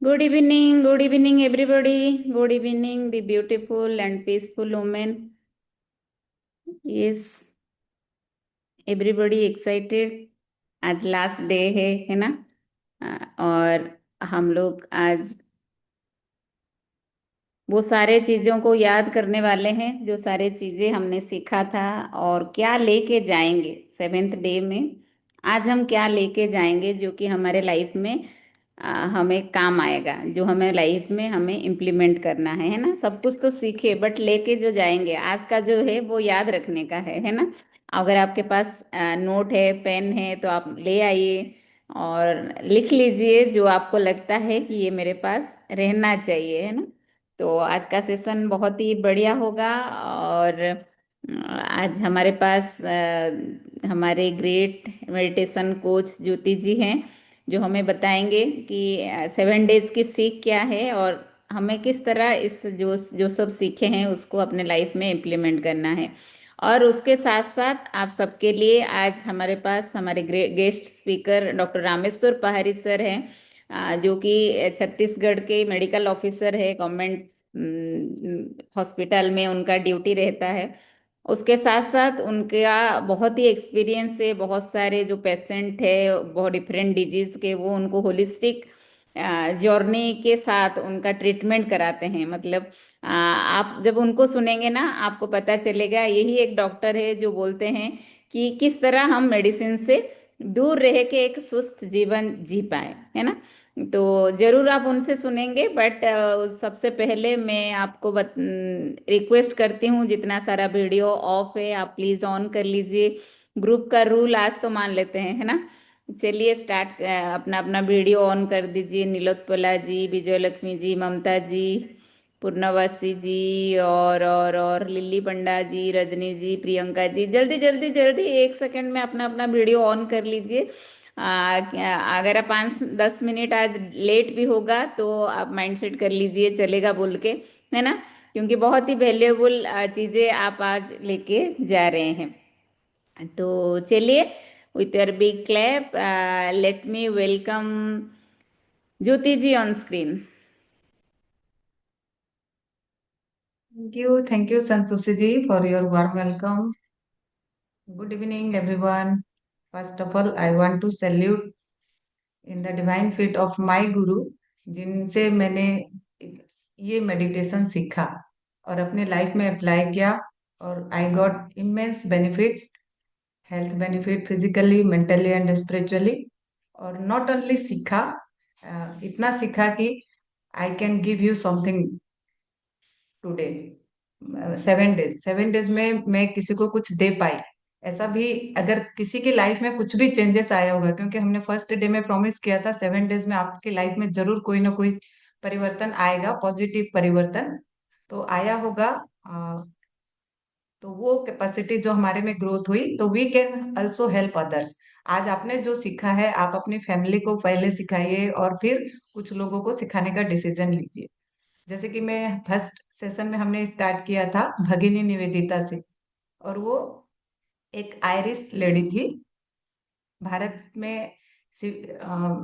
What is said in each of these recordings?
Good evening, everybody. Good evening, the beautiful and peaceful woman. Is everybody excited? आज last day है ना? और हम लोग आज वो सारे चीजों को याद करने वाले हैं जो सारे चीजें हमने सीखा था और क्या लेके जाएंगे सेवेंथ डे में। आज हम क्या लेके जाएंगे जो कि हमारे लाइफ में हमें काम आएगा, जो हमें लाइफ में हमें इम्प्लीमेंट करना है ना। सब कुछ तो सीखे बट लेके जो जाएंगे आज का जो है वो याद रखने का है ना। अगर आपके पास नोट है, पेन है तो आप ले आइए और लिख लीजिए जो आपको लगता है कि ये मेरे पास रहना चाहिए, है ना। तो आज का सेशन बहुत ही बढ़िया होगा और आज हमारे पास हमारे ग्रेट मेडिटेशन कोच ज्योति जी हैं जो हमें बताएंगे कि 7 डेज की सीख क्या है और हमें किस तरह इस जो जो सब सीखे हैं उसको अपने लाइफ में इम्प्लीमेंट करना है। और उसके साथ साथ आप सबके लिए आज हमारे पास हमारे guest speaker doctor Rameshwar Pahari sir हैं, जो कि छत्तीसगढ़ के मेडिकल ऑफिसर है, गवर्नमेंट हॉस्पिटल में उनका ड्यूटी रहता है। उसके साथ साथ उनका बहुत ही एक्सपीरियंस है, बहुत सारे जो पेशेंट है बहुत डिफरेंट डिजीज के वो उनको होलिस्टिक जर्नी के साथ उनका ट्रीटमेंट कराते हैं। मतलब आप जब उनको सुनेंगे ना आपको पता चलेगा यही एक डॉक्टर है जो बोलते हैं कि किस तरह हम मेडिसिन से दूर रह के एक स्वस्थ जीवन जी पाए, है ना। तो जरूर आप उनसे सुनेंगे बट सबसे पहले मैं आपको रिक्वेस्ट करती हूँ, जितना सारा वीडियो ऑफ है आप प्लीज ऑन कर लीजिए। ग्रुप का रूल आज तो मान लेते हैं, है ना। चलिए स्टार्ट, अपना अपना वीडियो ऑन कर दीजिए। नीलोत्पला जी, विजय लक्ष्मी जी, ममता जी, पूर्णवासी जी और लिल्ली पंडा जी, रजनी जी, प्रियंका जी, जल्दी जल्दी जल्दी 1 सेकंड में अपना अपना वीडियो ऑन कर लीजिए। अगर आप 5-10 मिनट आज लेट भी होगा तो आप माइंड सेट कर लीजिए चलेगा बोल के, है ना। क्योंकि बहुत ही वैल्यूएबल चीजें आप आज लेके जा रहे हैं। तो चलिए with your big clap let me welcome Jyoti ji on screen. Thank you, Santoshi ji, for your warm welcome. Good evening, everyone. First of all, I want to salute in the divine feet of my guru, जिनसे मैंने ये meditation सीखा और अपने life में apply किया और I got immense benefit, health benefit physically, mentally and spiritually. और नॉट ओनली सीखा, इतना सीखा कि I can give you something today. 7 days में मैं किसी को कुछ दे पाई, ऐसा भी अगर किसी की लाइफ में कुछ भी चेंजेस आया होगा, क्योंकि हमने फर्स्ट डे में प्रॉमिस किया था 7 डेज में आपकी लाइफ में जरूर कोई ना कोई परिवर्तन आएगा, पॉजिटिव परिवर्तन तो आया होगा। अ, तो वो कैपेसिटी जो हमारे में ग्रोथ हुई तो we can also help others. आज आपने जो सीखा है आप अपनी फैमिली को पहले सिखाइए और फिर कुछ लोगों को सिखाने का डिसीजन लीजिए। जैसे कि मैं फर्स्ट सेशन में हमने स्टार्ट किया था भगिनी निवेदिता से, और वो एक आयरिश लेडी थी। भारत में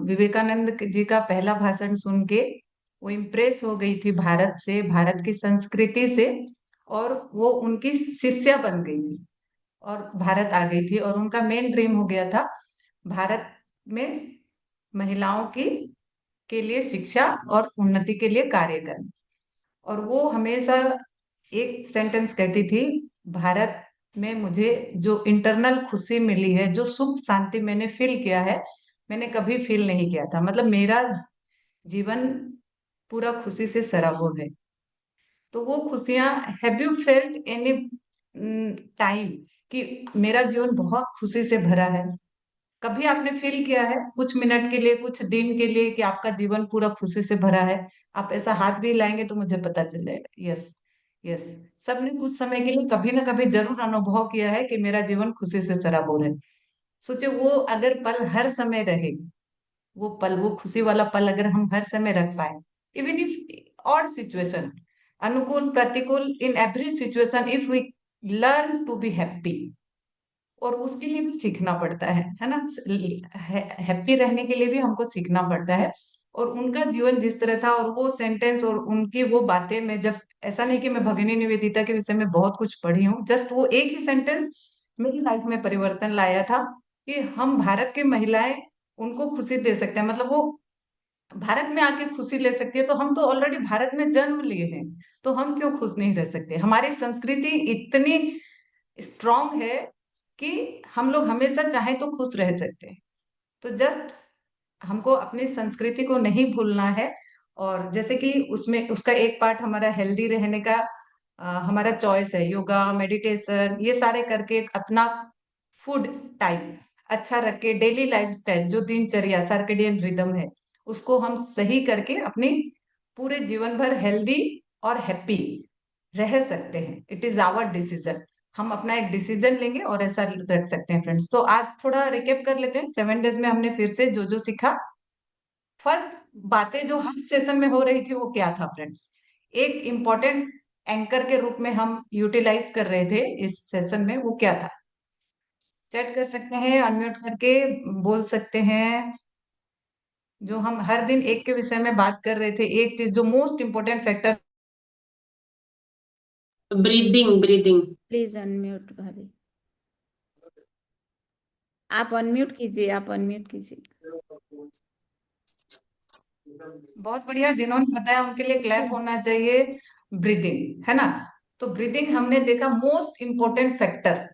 विवेकानंद जी का पहला भाषण सुन के वो इम्प्रेस हो गई थी भारत से, भारत की संस्कृति से, और वो उनकी शिष्या बन गई थी और भारत आ गई थी। और उनका मेन ड्रीम हो गया था भारत में महिलाओं की के लिए शिक्षा और उन्नति के लिए कार्य करना। और वो हमेशा एक सेंटेंस कहती थी, भारत में मुझे जो इंटरनल खुशी मिली है, जो सुख शांति मैंने फील किया है, मैंने कभी फील नहीं किया था। मतलब मेरा जीवन पूरा खुशी से सराबोर है। तो वो खुशियां, have you felt any time कि मेरा जीवन बहुत खुशी से भरा है? कभी आपने फील किया है कुछ मिनट के लिए, कुछ दिन के लिए कि आपका जीवन पूरा खुशी से भरा है? आप ऐसा हाथ भी हिलाएंगे तो मुझे पता चल जाएगा। Yes, yes. सबने कुछ समय के लिए कभी ना कभी जरूर अनुभव किया है कि मेरा जीवन खुशी से सराबोर है। सोचिए वो अगर पल हर समय रहे, वो पल, वो खुशी वाला पल अगर हम हर समय रख पाए, इवन इफ ऑड सिचुएशन, अनुकूल प्रतिकूल, in every situation if we learn to be happy. और उसके लिए भी सीखना पड़ता है ना। हैप्पी रहने के लिए भी हमको सीखना पड़ता है। और उनका जीवन जिस तरह था, और वो सेंटेंस और उनकी वो बातें, मैं जब, ऐसा नहीं कि मैं भगिनी निवेदिता के विषय में बहुत कुछ पढ़ी हूँ, जस्ट वो एक ही सेंटेंस मेरी लाइफ में परिवर्तन लाया था कि हम भारत की महिलाएं उनको खुशी दे सकते हैं। मतलब वो भारत में आके खुशी ले सकती है, तो हम तो ऑलरेडी भारत में जन्म लिए हैं, तो हम क्यों खुश नहीं रह सकते? हमारी संस्कृति इतनी स्ट्रांग है कि हम लोग हमेशा चाहे तो खुश रह सकते हैं। तो जस्ट हमको अपनी संस्कृति को नहीं भूलना है। और जैसे कि उसमें उसका एक पार्ट हमारा हेल्दी रहने का, हमारा चॉइस है, योगा, मेडिटेशन, ये सारे करके एक अपना फूड टाइम अच्छा रख के, डेली लाइफस्टाइल जो दिनचर्या सर्केडियन रिदम है, उसको हम सही करके अपनी पूरे जीवन भर हेल्दी और हैप्पी रह सकते हैं। It is our decision. हम अपना एक डिसीजन लेंगे और ऐसा रख सकते हैं फ्रेंड्स। तो आज थोड़ा रिकेप कर लेते हैं, 7 डेज में हमने फिर से जो जो सीखा। फर्स्ट बातें जो हर सेशन में हो रही थी वो क्या था फ्रेंड्स? एक इम्पोर्टेंट एंकर के रूप में हम यूटिलाइज कर रहे थे इस सेशन में, वो क्या था? चैट कर सकते हैं, अनम्यूट करके बोल सकते हैं। जो हम हर दिन एक के विषय में बात कर रहे थे, एक चीज जो most important factor. Breathing breathing. Please unmute भाभी। आप अनम्यूट कीजिए, आप अनम्यूट कीजिए। बहुत बढ़िया, जिन्होंने बताया उनके लिए क्लैप होना चाहिए। ब्रीदिंग है ना? तो ब्रीदिंग हमने देखा मोस्ट इम्पोर्टेंट फैक्टर,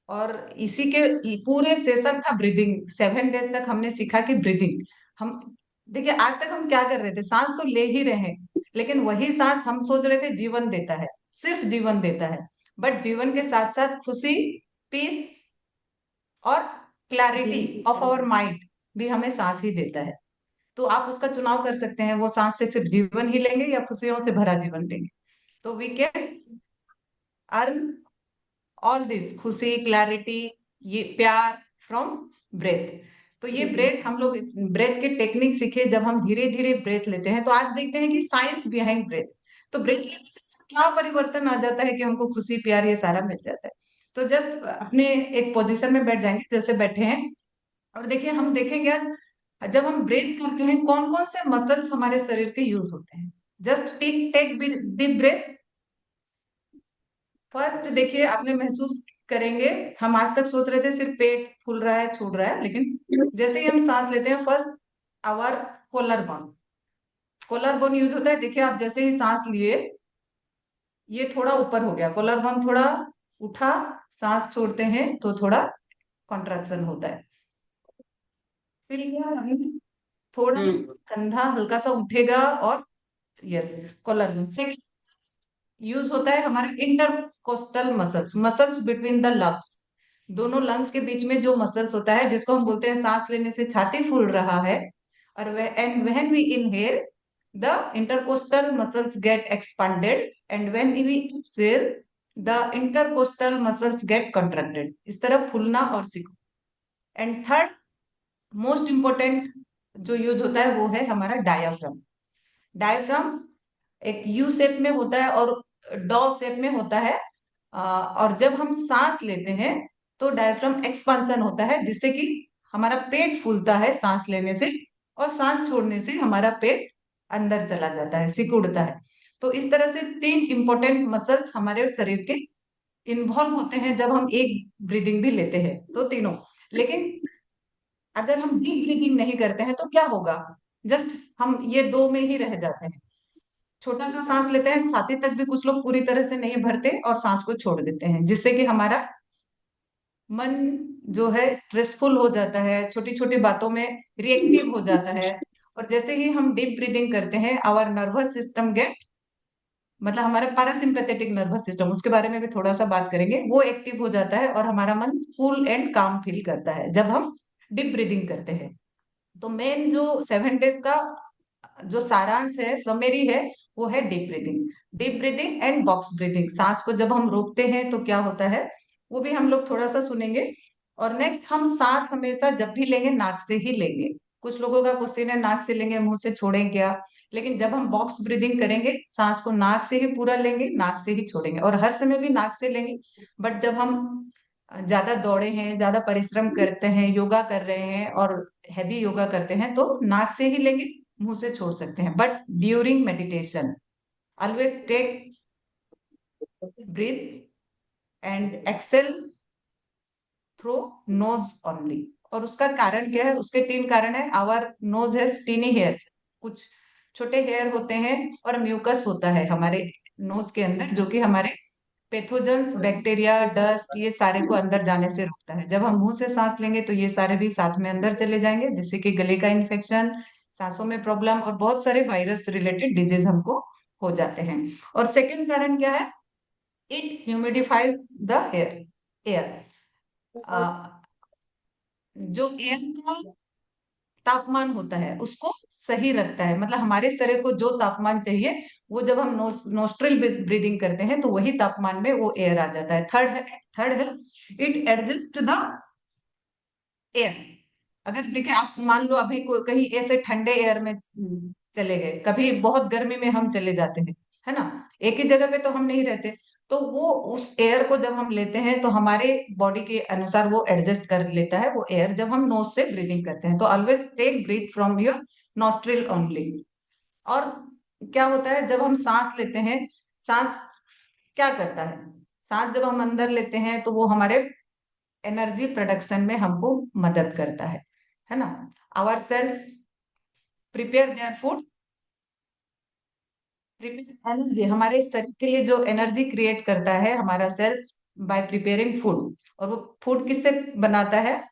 और इसी के पूरे सेशन था ब्रीदिंग। 7 डेज तक हमने सीखा कि ब्रीदिंग हम, देखिए आज तक हम क्या कर रहे थे, सांस तो ले ही रहे हैं, लेकिन वही सांस हम सोच रहे थे जीवन देता है, सिर्फ जीवन देता है। बट जीवन के साथ साथ खुशी, पीस और क्लैरिटी जी ऑफ आवर माइंड भी हमें सांस ही देता है। तो आप उसका चुनाव कर सकते हैं, वो सांस से सिर्फ जीवन ही लेंगे या खुशियों से भरा जीवन लेंगे। तो we can earn all this, खुशी, क्लैरिटी, ये प्यार फ्रॉम ब्रेथ। तो ये ब्रेथ हम लोग, ब्रेथ के टेक्निक सीखे जब हम धीरे धीरे ब्रेथ लेते हैं। तो आज देखते हैं कि साइंस बिहाइंड ब्रेथ। तो ब्रेथ लेने से क्या परिवर्तन आ जाता है कि हमको खुशी, प्यार, ये सारा मिल जाता है। तो जस्ट अपने एक पोजीशन में बैठ जाएंगे जैसे बैठे हैं, और देखिए हम देखेंगे आज जब हम ब्रेथ करते हैं कौन कौन से मसल्स हमारे शरीर के यूज होते हैं। Just take take deep breath. First देखिए, आपने महसूस करेंगे, हम आज तक सोच रहे थे सिर्फ पेट फूल रहा है, छोड़ रहा है, लेकिन जैसे ही हम सांस लेते हैं, first our collar bone, collar bone use होता है। देखिए आप जैसे ही सांस लिए, ये थोड़ा ऊपर हो गया, कोलर बोन थोड़ा उठा, सांस छोड़ते हैं तो थोड़ा कॉन्ट्रैक्शन होता है। फिर क्या, अभी थोड़ा कंधा हल्का सा उठेगा, और यस, कॉलर बोन से यूज होता है हमारे intercostal muscles, muscles between the lungs. दोनों लंग्स के बीच में जो मसल्स होता है, जिसको हम बोलते हैं सांस लेने से छाती फूल रहा है, और and when we inhale the intercostal muscles get expanded, and when we exhale the intercostal muscles get contracted. इस तरह फूलना और सीखो। एंड थर्ड मोस्ट इंपोर्टेंट जो यूज होता है वो है हमारा डायाफ्राम। डायफ्राम एक यू शेप में होता है और डॉ शेप में होता है। और जब हम सांस लेते हैं तो डायफ्राम एक्सपांसन होता है, जिससे कि हमारा पेट फूलता है सांस लेने से, और सांस छोड़ने से हमारा पेट अंदर चला जाता है, सिकुड़ता है। तो इस तरह से 3 इंपॉर्टेंट मसल्स हमारे शरीर के इन्वॉल्व होते हैं जब हम एक ब्रीदिंग भी लेते हैं, तो तीनों। लेकिन अगर हम डीप ब्रीदिंग नहीं करते हैं तो क्या होगा? जस्ट हम ये दो में ही रह जाते हैं। छोटा सा सांस लेते हैं, छाती तक भी कुछ लोग पूरी तरह से नहीं भरते और सांस को छोड़ देते हैं, जिससे कि हमारा मन जो है स्ट्रेसफुल हो जाता है, छोटी छोटी बातों में रिएक्टिव हो जाता है। और जैसे ही हम डीप ब्रीदिंग करते हैं, आवर नर्वस सिस्टम गेट, मतलब हमारा पैरासिम्पैथेटिक नर्वस सिस्टम, उसके बारे में भी थोड़ा सा बात करेंगे, वो एक्टिव हो जाता है और हमारा मन कूल एंड काम फील करता है जब हम डीप ब्रीदिंग करते हैं। तो मेन जो 7 डेज का जो सारांश है, समरी है, वो है deep breathing. Deep breathing and box breathing, सांस को जब हम रोकते हैं तो क्या होता है, वो भी हम लोग थोड़ा सा सुनेंगे। और नेक्स्ट, हम सांस हमेशा जब भी लेंगे नाक से ही लेंगे। कुछ लोगों का क्वेश्चन है नाक से लेंगे मुंह से छोड़ेंगे क्या? लेकिन जब हम बॉक्स ब्रीदिंग करेंगे, सांस को नाक से ही पूरा लेंगे, नाक से ही छोड़ेंगे, और हर समय भी नाक से लेंगे। बट जब हम ज्यादा दौड़े हैं, ज्यादा परिश्रम करते हैं, योगा कर रहे हैं और हैवी योगा करते हैं तो नाक से ही लेंगे, मुंह से छोड़ सकते हैं, but during meditation always take breath and exhale through nose only. और उसका कारण क्या है? उसके तीन कारण है। Our nose has tiny hairs, कुछ छोटे हेयर होते हैं, और म्यूकस होता है हमारे नोज के अंदर, जो कि हमारे पैथोजेंस, बैक्टीरिया, डस्ट, ये सारे को अंदर जाने से रोकता है। जब हम मुंह से सांस लेंगे तो ये सारे भी साथ में अंदर चले जाएंगे, जिससे कि गले का इन्फेक्शन, सांसों में प्रॉब्लम और बहुत सारे वायरस रिलेटेड डिजीज हमको हो जाते हैं। और सेकंड कारण क्या है? It humidifies the hair air. जो एयर का तापमान होता है उसको सही रखता है, मतलब हमारे शरीर को जो तापमान चाहिए वो जब हम नोस्ट्रिल ब्रीदिंग करते हैं तो वही तापमान में वो एयर आ जाता है। थर्ड है इट एडजस्ट द एयर। अगर देखिए, आप मान लो अभी कहीं ऐसे ठंडे एयर में चले गए, कभी बहुत गर्मी में हम चले जाते हैं, है ना, एक ही जगह पे तो हम नहीं रहते, तो वो उस एयर को जब हम लेते हैं तो हमारे बॉडी के अनुसार वो एडजस्ट कर लेता है वो एयर, जब हम नोज से ब्रीदिंग करते हैं। तो always take breath from your nostril only. और क्या होता है जब हम सांस लेते हैं? सांस क्या करता है? सांस जब हम अंदर लेते हैं तो वो हमारे एनर्जी प्रोडक्शन में हमको मदद करता है ना। Our cells prepare their food, prepare energy, हमारे शरीर के लिए जो एनर्जी क्रिएट करता है हमारा सेल्स बाय प्रिपेयरिंग फूड। और वो फूड किससे बनाता है?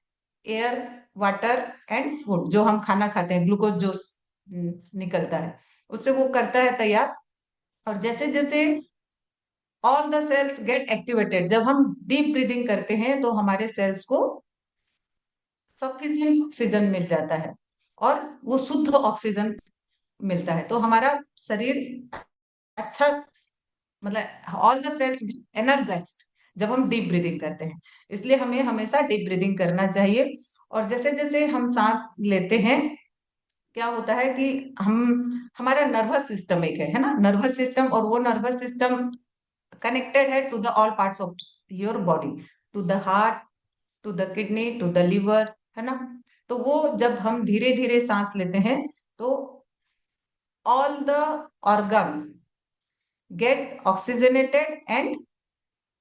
एयर, वाटर एंड फूड, जो हम खाना खाते हैं, ग्लूकोज जो निकलता है उससे वो करता है तैयार। और जैसे जैसे all the cells get activated, जब हम डीप ब्रीदिंग करते हैं तो हमारे सेल्स को सफिशिएंट ऑक्सीजन मिल जाता है, और वो शुद्ध ऑक्सीजन मिलता है, तो हमारा शरीर अच्छा, मतलब ऑल द सेल्स एनर्जाइज्ड जब हम डीप ब्रीदिंग करते हैं। इसलिए हमें हमेशा डीप ब्रीदिंग करना चाहिए। और जैसे जैसे हम सांस लेते हैं, क्या होता है कि हम हमारा नर्वस सिस्टम एक है ना, नर्वस सिस्टम, और वो नर्वस सिस्टम कनेक्टेड है to the all parts of your body, to the heart, to the kidney, to the liver, है ना। तो वो जब हम धीरे धीरे सांस लेते हैं तो all the organs get oxygenated and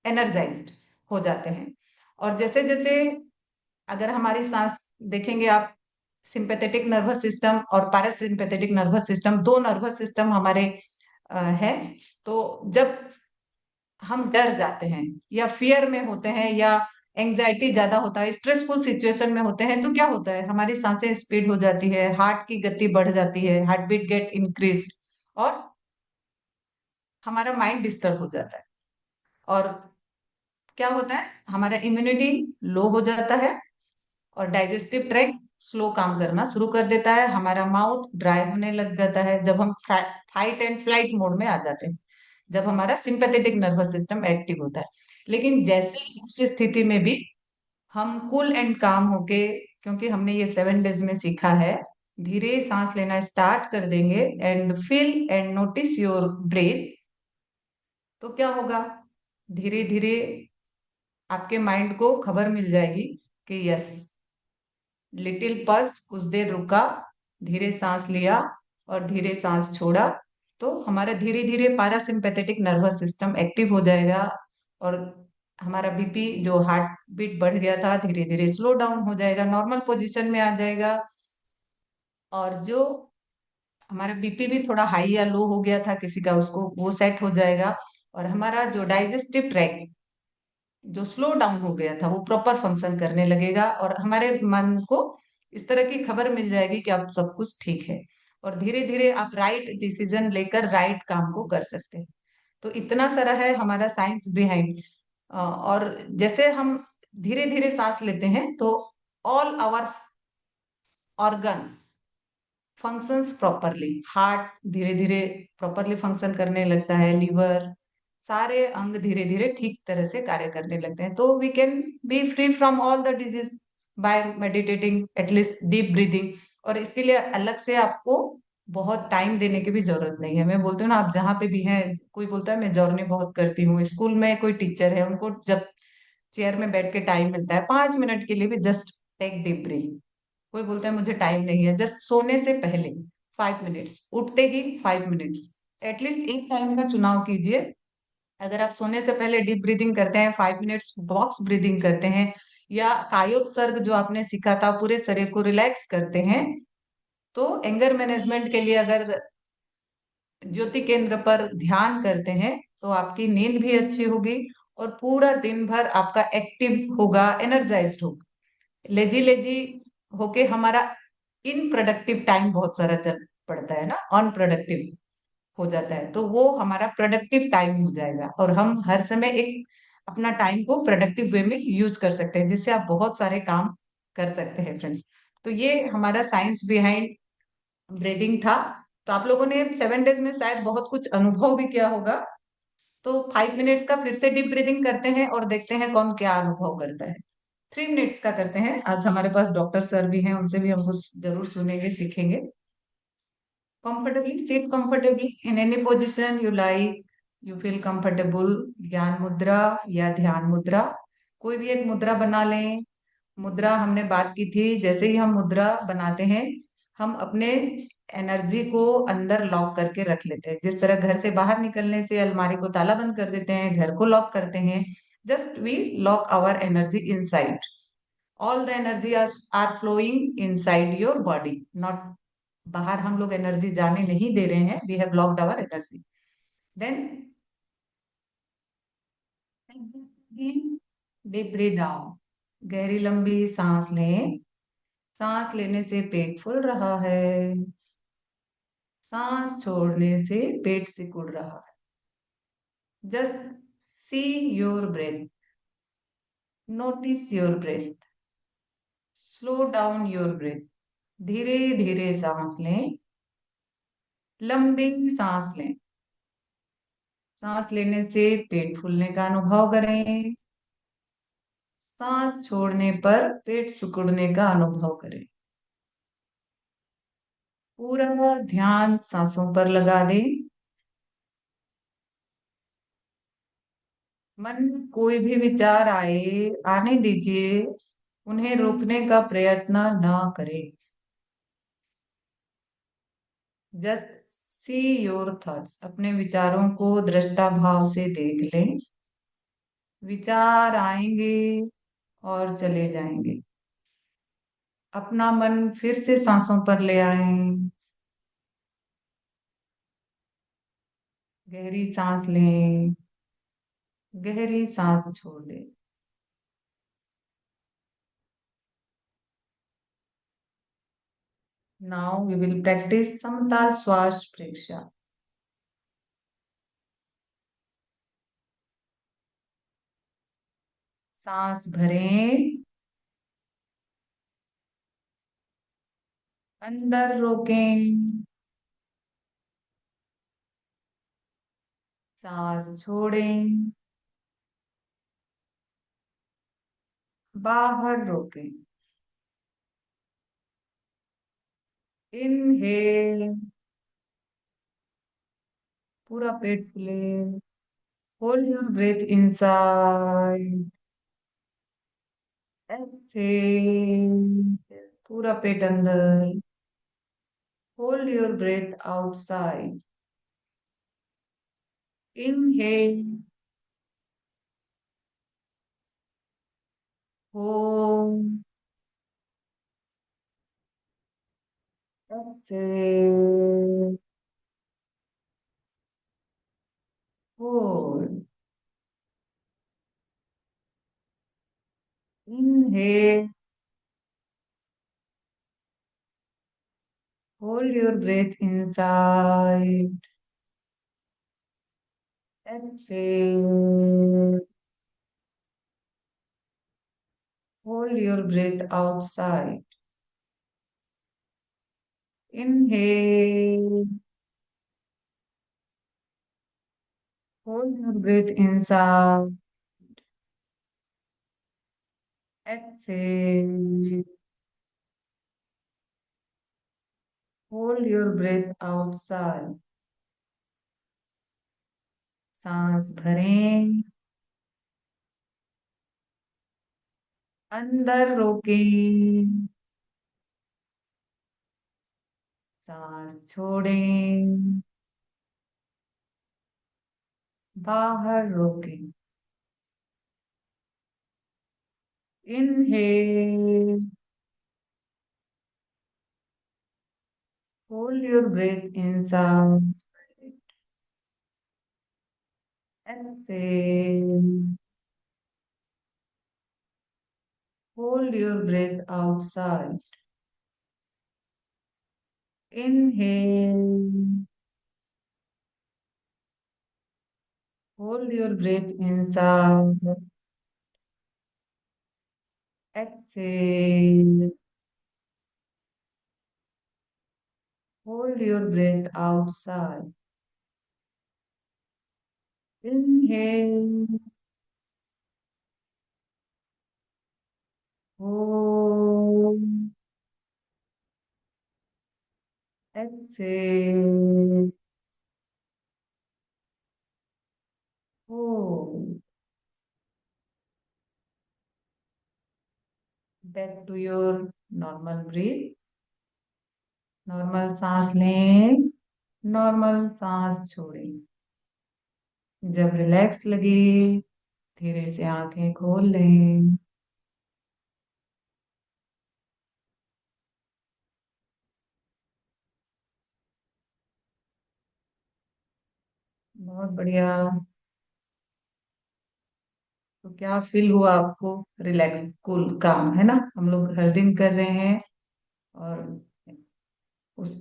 energized हो जाते हैं। और जैसे जैसे, अगर हमारी सांस देखेंगे आप, सिंपैथेटिक नर्वस सिस्टम और पैरासिम्पैथेटिक नर्वस सिस्टम, दो नर्वस सिस्टम हमारे है। तो जब हम डर जाते हैं या फियर में होते हैं या एंजाइटी ज्यादा होता है, स्ट्रेसफुल सिचुएशन में होते हैं, तो क्या होता है? हमारी सांसें स्पीड हो जाती है, हार्ट की गति बढ़ जाती है, हार्ट बीट गेट इंक्रीज, और हमारा माइंड डिस्टर्ब हो जाता है। और क्या होता है? हमारा इम्यूनिटी लो हो जाता है, और डाइजेस्टिव ट्रैक्ट स्लो काम करना शुरू कर देता है, हमारा माउथ ड्राई होने लग जाता है जब हम फाइट एंड फ्लाइट मोड में आ जाते हैं, जब हमारा सिंपैथेटिक नर्वस सिस्टम एक्टिव होता है। लेकिन जैसे ही उस स्थिति में भी हम कूल एंड काम होके, क्योंकि हमने ये 7 डेज में सीखा है, धीरे सांस लेना स्टार्ट कर देंगे and feel and notice your breath, तो क्या होगा? धीरे धीरे आपके माइंड को खबर मिल जाएगी कि यस, लिटिल पल्स, कुछ देर रुका, धीरे सांस लिया और धीरे सांस छोड़ा, तो हमारा धीरे धीरे पैरासिम्पैथेटिक नर्वस सिस्टम एक्टिव हो जाएगा, और हमारा बीपी, जो हार्ट बीट बढ़ गया था, धीरे धीरे स्लो डाउन हो जाएगा, नॉर्मल पोजीशन में आ जाएगा। और जो हमारा बीपी भी थोड़ा हाई या लो हो गया था किसी का, उसको वो सेट हो जाएगा। और हमारा जो डाइजेस्टिव ट्रैक्ट जो स्लो डाउन हो गया था वो प्रॉपर फंक्शन करने लगेगा, और हमारे मन को इस तरह की खबर मिल जाएगी कि अब सब कुछ ठीक है, और धीरे धीरे आप राइट डिसीजन लेकर राइट काम को कर सकते हैं। तो इतना सारा है हमारा साइंस बिहाइंड। और जैसे हम धीरे धीरे सांस लेते हैं तो all our organs functions properly, heart धीरे धीरे प्रॉपरली फंक्शन करने लगता है, लिवर, सारे अंग धीरे धीरे ठीक तरह से कार्य करने लगते हैं। तो we can be free from all the disease by meditating, at least deep breathing. और इसके लिए अलग से आपको बहुत टाइम देने की भी जरूरत नहीं है। मैं बोलती हूँ ना, आप जहाँ पे भी हैं, कोई बोलता है मैं जर्नी बहुत करती हूँ, स्कूल में कोई टीचर है, उनको जब चेयर में बैठ के टाइम मिलता है 5 मिनट के लिए भी, जस्ट टेक डीप ब्रीथ, कोई बोलता है मुझे टाइम नहीं है, जस्ट सोने से पहले 5 मिनट्स, उठते ही 5 मिनट्स, एटलीस्ट एक टाइम का चुनाव कीजिए। अगर आप सोने से पहले डीप ब्रीदिंग करते हैं, 5 मिनट्स बॉक्स ब्रीदिंग करते हैं, या कायोत्सर्ग जो आपने सीखा था, पूरे शरीर को रिलैक्स करते हैं, तो एंगर मैनेजमेंट के लिए अगर ज्योति केंद्र पर ध्यान करते हैं, तो आपकी नींद भी अच्छी होगी, और पूरा दिन भर आपका एक्टिव होगा, एनर्जाइज्ड होगा। लेजी लेजी होके हमारा इन प्रोडक्टिव टाइम बहुत सारा चल पड़ता है ना, अनप्रोडक्टिव हो जाता है, तो वो हमारा प्रोडक्टिव टाइम हो जाएगा, और हम हर समय एक अपना टाइम को प्रोडक्टिव वे में यूज कर सकते हैं, जिससे आप बहुत सारे काम कर सकते हैं फ्रेंड्स। तो ये हमारा साइंस बिहाइंड ब्रीदिंग था। तो आप लोगों ने 7 डेज में शायद बहुत कुछ अनुभव भी किया होगा। तो 5 मिनट्स का फिर से डीप ब्रीदिंग करते हैं और देखते हैं कौन क्या अनुभव करता है। 3 मिनट्स का करते हैं, आज हमारे पास डॉक्टर सर भी हैं, उनसे भी हम कुछ जरूर सुनेंगे, सीखेंगे। Comfortably, sit comfortably in any position you like. You feel comfortable. ज्ञान मुद्रा या ध्यान मुद्रा, कोई भी एक मुद्रा बना लें। मुद्रा हमने बात की थी, जैसे ही हम मुद्रा बनाते हैं, हम अपने एनर्जी को अंदर लॉक करके रख लेते हैं। जिस तरह घर से बाहर निकलने से अलमारी को ताला बंद कर देते हैं, घर को लॉक करते हैं, just we lock our energy inside. All the energy are flowing inside your body, not बाहर। हम लोग एनर्जी जाने नहीं दे रहे हैं, we have locked our energy. Then deep breath out, गहरी लंबी सांस लें। सांस लेने से पेट फूल रहा है, सांस छोड़ने से पेट सिकुड़ रहा है। Just see your breath, notice your breath, slow down your breath. धीरे धीरे सांस लें, लंबी सांस लें। सांस लेने से पेट फूलने का अनुभव करें, सांस छोड़ने पर पेट सिकुड़ने का अनुभव करें। पूरा ध्यान सांसों पर लगा दें। मन कोई भी विचार आए, आने दीजिए, उन्हें रोकने का प्रयत्न ना करें। जस्ट सी योर थॉट्स, अपने विचारों को दृष्टा भाव से देख लें। विचार आएंगे और चले जाएंगे। अपना मन फिर से सांसों पर ले आएं। गहरी सांस लें, गहरी सांस छोड़ दें। नाउ वी विल प्रैक्टिस समताल श्वास परीक्षा। सांस भरें, अंदर रोकें, सांस छोड़ें, बाहर रोकें। इनहेल, पूरा पेट फूले। Hold your breath inside. Exhale, पूरा पेट अंदर। Hold your breath outside. Inhale, hold, exhale, hold. Inhale, hold your breath inside. Exhale. Hold your breath outside. Inhale. Hold your breath inside. Exhale. Hold your breath outside. सांस भरें, अंदर रोकें, सांस छोड़ें, बाहर रोकें। Inhale, hold your breath inside, exhale, hold your breath outside. Inhale, hold your breath inside. Exhale, hold your breath outside. Inhale, hold, exhale, hold. Back to your normal breath. Normal सांस लें, नॉर्मल सांस छोड़ें। जब relax लगे, धीरे से आंखें खोल लें। बहुत बढ़िया। तो क्या फील हुआ आपको? रिलैक्स, कूल, काम, है ना? हम लोग हर दिन कर रहे हैं। और उस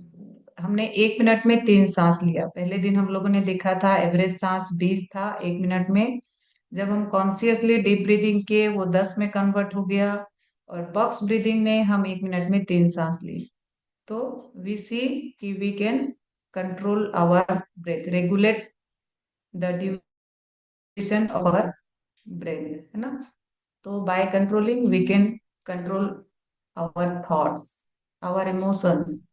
हमने 1 मिनट में 3 सांस लिया। पहले दिन हम लोगों ने देखा था एवरेज सांस 20 था 1 मिनट में। जब हम कॉन्शियसली डीप ब्रीदिंग किए, वो 10 में कन्वर्ट हो गया। और बॉक्स ब्रीदिंग में हम 1 मिनट में 3 सांस लिए। तो वी सी कि we can control our breath, regulate the duration of our breath, है ना? तो by controlling we can control our thoughts, our emotions,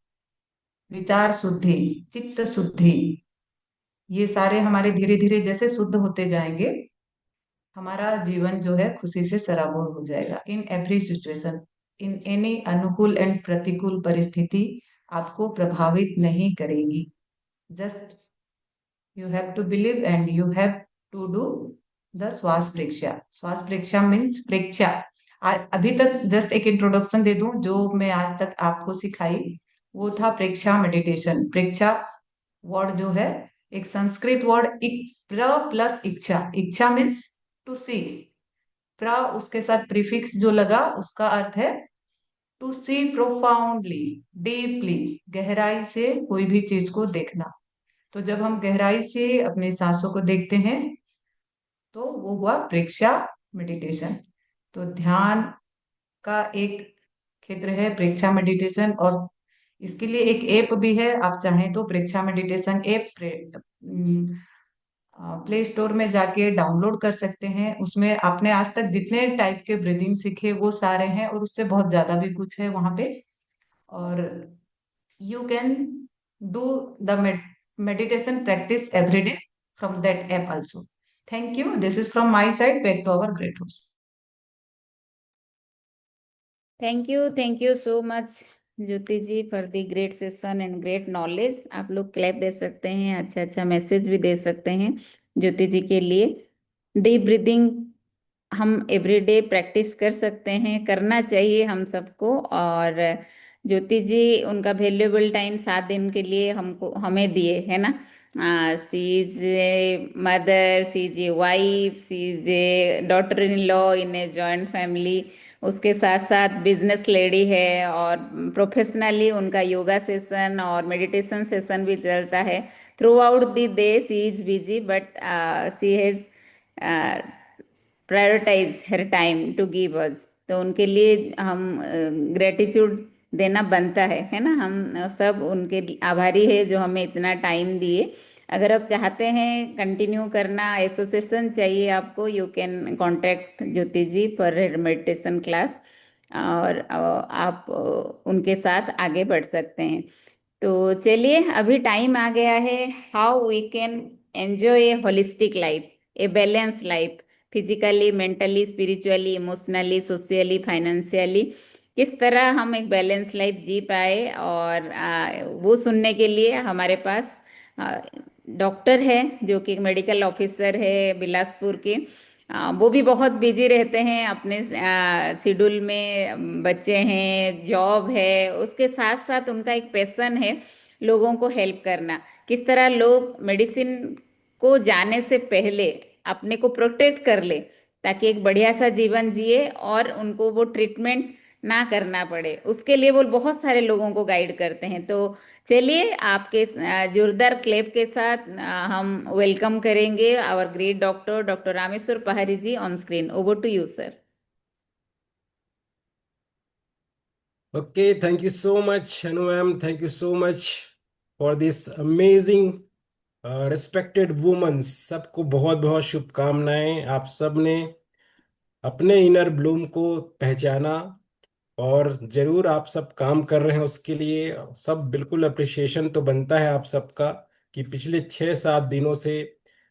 विचार शुद्धि, चित्त शुद्धि। ये सारे हमारे धीरे धीरे जैसे शुद्ध होते जाएंगे, हमारा जीवन जो है खुशी से सराबोर हो जाएगा। In every situation, in any अनुकूल एंड प्रतिकूल परिस्थिति आपको प्रभावित नहीं करेगी। Just you have to believe and you have to do the श्वास परीक्षा। श्वास परीक्षा मीन्स परीक्षा। अभी तक जस्ट एक इंट्रोडक्शन दे दूं, जो मैं आज तक आपको सिखाई वो था परीक्षा मेडिटेशन। परीक्षा वर्ड जो है एक संस्कृत वर्ड, प्र प्लस इच्छा। इच्छा मीन्स टू सी, प्र उसके साथ प्रीफिक्स जो लगा उसका अर्थ है टू सी प्रोफाउंडली, डीपली, गहराई से कोई भी चीज को देखना। तो जब हम गहराई से अपनी सांसों को देखते हैं तो वो हुआ प्रेक्षा मेडिटेशन। तो ध्यान का एक क्षेत्र है प्रेक्षा मेडिटेशन। और इसके लिए एक ऐप भी है, आप चाहें तो प्रेक्षा मेडिटेशन ऐप प्ले स्टोर में जाके डाउनलोड कर सकते हैं। उसमें आपने आज तक जितने टाइप के ब्रीदिंग सीखे वो सारे हैं, और उससे बहुत ज्यादा भी कुछ है वहां पे। और you can do the meditation practice every day from that app also. Thank you. This is from my side. Back to our great host. Thank you so much Jyoti ji for the great session and great knowledge. आप लोग clap दे सकते हैं, अच्छा अच्छा message भी दे सकते हैं ज्योति जी के लिए। डीप ब्रीदिंग हम एवरीडे प्रैक्टिस कर सकते हैं, करना चाहिए हम सबको। और ज्योति जी उनका वैल्यूएबल टाइम 7 दिन के लिए हमको हमें दिए, है ना? She is a mother, she is a wife, she is a daughter in law in a joint family. उसके साथ साथ बिजनेस लेडी है, और प्रोफेशनली उनका योगा सेशन और मेडिटेशन सेशन भी चलता है। Throughout the day she is busy, but she has prioritize her time to give us. तो उनके लिए हम ग्रेटिट्यूड देना बनता है ना? हम सब उनके आभारी है जो हमें इतना टाइम दिए। अगर आप चाहते हैं कंटिन्यू करना, एसोसिएशन चाहिए आपको, you can contact Jyoti ji for meditation class. और आप उनके साथ आगे बढ़ सकते हैं। तो चलिए, अभी टाइम आ गया है, how we can enjoy a holistic life, a balance life, physically, mentally, spiritually, emotionally, socially, financially. किस तरह हम एक बैलेंस लाइफ जी पाए। और वो सुनने के लिए हमारे पास डॉक्टर है जो कि मेडिकल ऑफिसर है बिलासपुर के। वो भी बहुत बिजी रहते हैं अपने शेड्यूल में। बच्चे हैं, जॉब है, उसके साथ साथ उनका एक पैशन है लोगों को हेल्प करना। किस तरह लोग मेडिसिन को जाने से पहले अपने को प्रोटेक्ट कर ले ताकि एक बढ़िया सा जीवन जिए और उनको वो ट्रीटमेंट ना करना पड़े, उसके लिए वो बहुत सारे लोगों को गाइड करते हैं। तो चलिए आपके जोरदार क्लेप के साथ हम वेलकम करेंगे our great doctor, doctor Rameshwar Pahari ji on screen. Over to you sir. Okay, thank you so much, Hanu ma'am. Thank you so much for this amazing respected women. सबको बहुत बहुत शुभकामनाएं। आप सब ने अपने इनर ब्लूम को पहचाना और जरूर आप सब काम कर रहे हैं उसके लिए। सब बिल्कुल अप्रिशिएशन तो बनता है आप सबका कि पिछले 6-7 दिनों से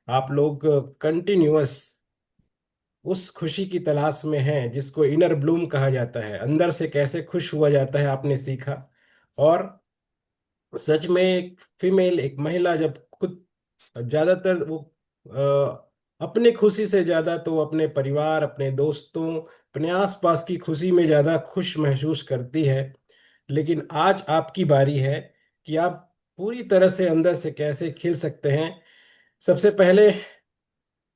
आप लोग कंटिन्यूअस उस खुशी की तलाश में हैं जिसको इनर ब्लूम कहा जाता है। अंदर से कैसे खुश हुआ जाता है आपने सीखा। और सच में एक फीमेल, एक महिला जब खुद ज्यादातर वो अपने खुशी से ज्यादा तो अपने परिवार, अपने दोस्तों, अपने आसपास की खुशी में ज्यादा खुश महसूस करती है। लेकिन आज आपकी बारी है कि आप पूरी तरह से अंदर से कैसे खिल सकते हैं। सबसे पहले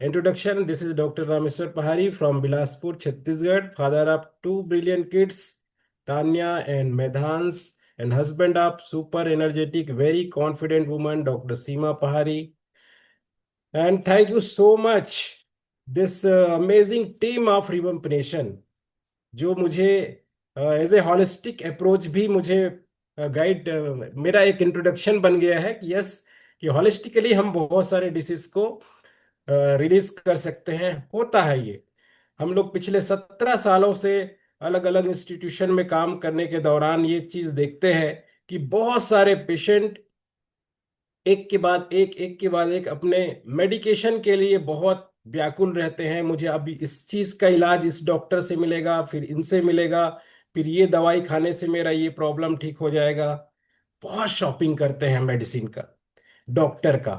introduction, this is Dr. Rameswar Pahari from Bilaspur, Chhattisgarh, father of two brilliant kids, Tanya and Medhans, and husband of super energetic, very confident woman, Dr. Seema Pahari. And thank you so much, this amazing team of Revamp Nation, जो मुझे as a holistic approach भी मुझे guide, मेरा एक introduction बन गया है कि यस, कि हॉलिस्टिकली हम बहुत सारे डिसीज को रिलीज कर सकते हैं। होता है ये, हम लोग पिछले 17 सालों से अलग अलग इंस्टीट्यूशन में काम करने के दौरान ये चीज देखते हैं कि बहुत सारे पेशेंट एक के बाद एक के बाद एक अपने मेडिकेशन के लिए बहुत व्याकुल रहते हैं। मुझे अभी इस चीज का इलाज इस डॉक्टर से मिलेगा, फिर इनसे मिलेगा, फिर ये दवाई खाने से मेरा ये प्रॉब्लम ठीक हो जाएगा। बहुत शॉपिंग करते हैं मेडिसिन का, डॉक्टर का।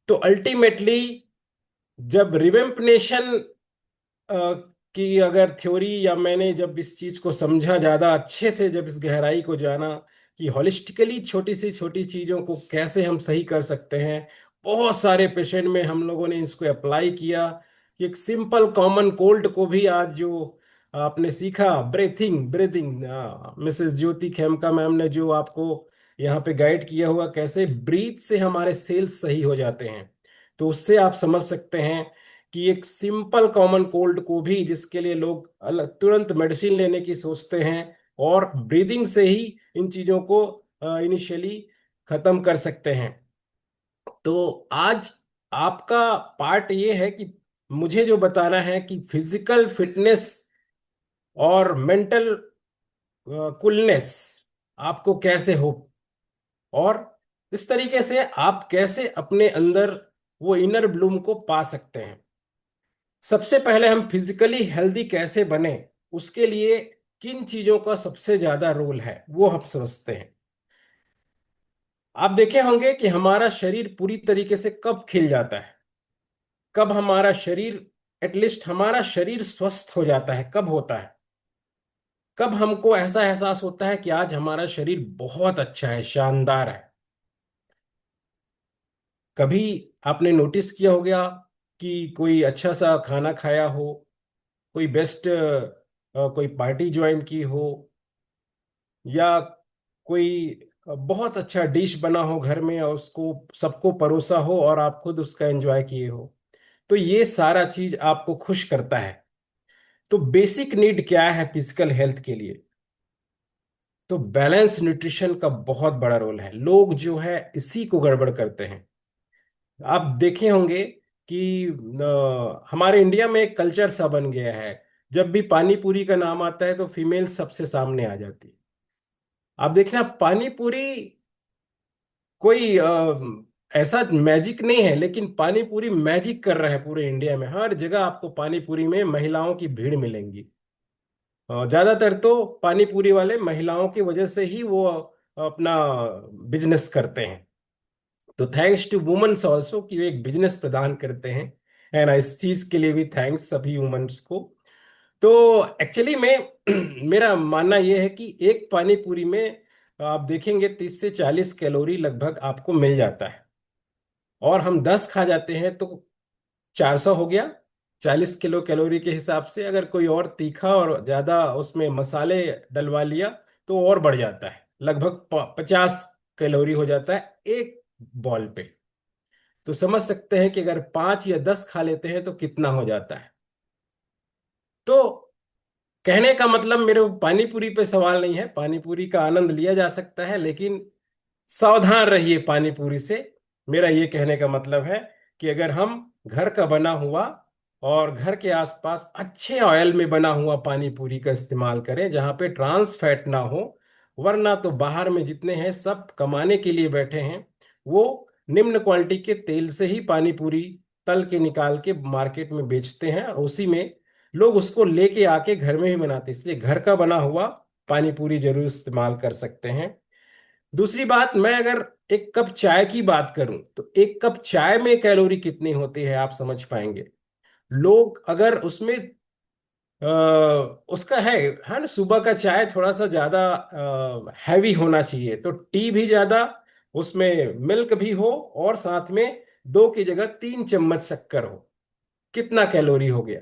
तो अल्टीमेटली जब रिवेम्पनेशन की अगर थ्योरी, या मैंने जब इस चीज को समझा ज्यादा अच्छे से, जब इस गहराई को जाना कि हॉलिस्टिकली छोटी सी छोटी चीजों को कैसे हम सही कर सकते हैं, बहुत सारे पेशेंट में हम लोगों ने इसको अप्लाई किया। एक सिंपल कॉमन कोल्ड को भी आज जो आपने सीखा, ब्रीथिंग ब्रीथिंग, मिसेस ज्योति खेमका मैम ने जो आपको यहाँ पे गाइड किया हुआ, कैसे ब्रीथ से हमारे सेल्स सही हो जाते हैं, तो उससे आप समझ सकते हैं कि एक सिंपल कॉमन कोल्ड को भी, जिसके लिए लोग अलग तुरंत मेडिसिन लेने की सोचते हैं, और ब्रीदिंग से ही इन चीजों को इनिशियली खत्म कर सकते हैं। तो आज आपका पार्ट ये है कि मुझे जो बताना है कि फिजिकल फिटनेस और मेंटल कूलनेस आपको कैसे हो, और इस तरीके से आप कैसे अपने अंदर वो इनर ब्लूम को पा सकते हैं। सबसे पहले हम फिजिकली हेल्दी कैसे बने, उसके लिए किन चीजों का सबसे ज्यादा रोल है वो हम समझते हैं। आप देखे होंगे कि हमारा शरीर पूरी तरीके से कब खिल जाता है, कब हमारा शरीर, एटलीस्ट हमारा शरीर स्वस्थ हो जाता है, कब होता है, कब हमको ऐसा एहसास होता है कि आज हमारा शरीर बहुत अच्छा है, शानदार है। कभी आपने नोटिस किया होगा कि कोई अच्छा सा खाना खाया हो, कोई बेस्ट कोई पार्टी ज्वाइन की हो, या कोई बहुत अच्छा डिश बना हो घर में और उसको सबको परोसा हो और आप खुद उसका एंजॉय किए हो, तो ये सारा चीज आपको खुश करता है। तो बेसिक नीड क्या है फिजिकल हेल्थ के लिए? तो बैलेंस न्यूट्रिशन का बहुत बड़ा रोल है। लोग जो है इसी को गड़बड़ करते हैं। आप देखे होंगे कि हमारे इंडिया में एक कल्चर सा बन गया है, जब भी पानी पूरी का नाम आता है तो फीमेल सबसे सामने आ जाती है। आप देखना, पानी पूरी कोई ऐसा मैजिक नहीं है, लेकिन पानी पूरी मैजिक कर रहा है पूरे इंडिया में। हर जगह आपको पानी पूरी में महिलाओं की भीड़ मिलेंगी। ज्यादातर तो पानी पूरी वाले महिलाओं की वजह से ही वो अपना बिजनेस करते हैं। तो थैंक्स टू वुमेन्स ऑल्सो कि वे एक बिजनेस प्रदान करते हैं। एंड इस चीज के लिए भी थैंक्स सभी वुमेन्स को। तो एक्चुअली में मेरा मानना यह है कि एक पानी पूरी में आप देखेंगे 30 से 40 कैलोरी लगभग आपको मिल जाता है। और हम 10 खा जाते हैं तो 400 हो गया। 40 किलो कैलोरी के हिसाब से अगर कोई और तीखा और ज्यादा उसमें मसाले डलवा लिया तो और बढ़ जाता है, लगभग 50 कैलोरी हो जाता है एक बॉल पे। तो समझ सकते हैं कि अगर 5 या 10 खा लेते हैं तो कितना हो जाता है। तो कहने का मतलब मेरे पानी पूरी पे सवाल नहीं है, पानी पूरी का आनंद लिया जा सकता है, लेकिन सावधान रहिए पानी पूरी से। मेरा ये कहने का मतलब है कि अगर हम घर का बना हुआ और घर के आसपास अच्छे ऑयल में बना हुआ पानी पूरी का इस्तेमाल करें जहां पे ट्रांस फैट ना हो। वरना तो बाहर में जितने हैं सब कमाने के लिए बैठे हैं, वो निम्न क्वालिटी के तेल से ही पानी पूरी तल के निकाल के मार्केट में बेचते हैं, और उसी में लोग उसको लेके आके घर में ही बनाते हैं। इसलिए घर का बना हुआ पानी पूरी जरूर इस्तेमाल कर सकते हैं। दूसरी बात, मैं अगर एक कप चाय की बात करूं तो एक कप चाय में कैलोरी कितनी होती है आप समझ पाएंगे। लोग अगर उसमें अ, उसका है ना, सुबह का चाय थोड़ा सा ज्यादा हैवी होना चाहिए, तो टी भी ज्यादा, उसमें मिल्क भी हो, और साथ में 2 की जगह 3 चम्मच शक्कर हो। कितना कैलोरी हो गया,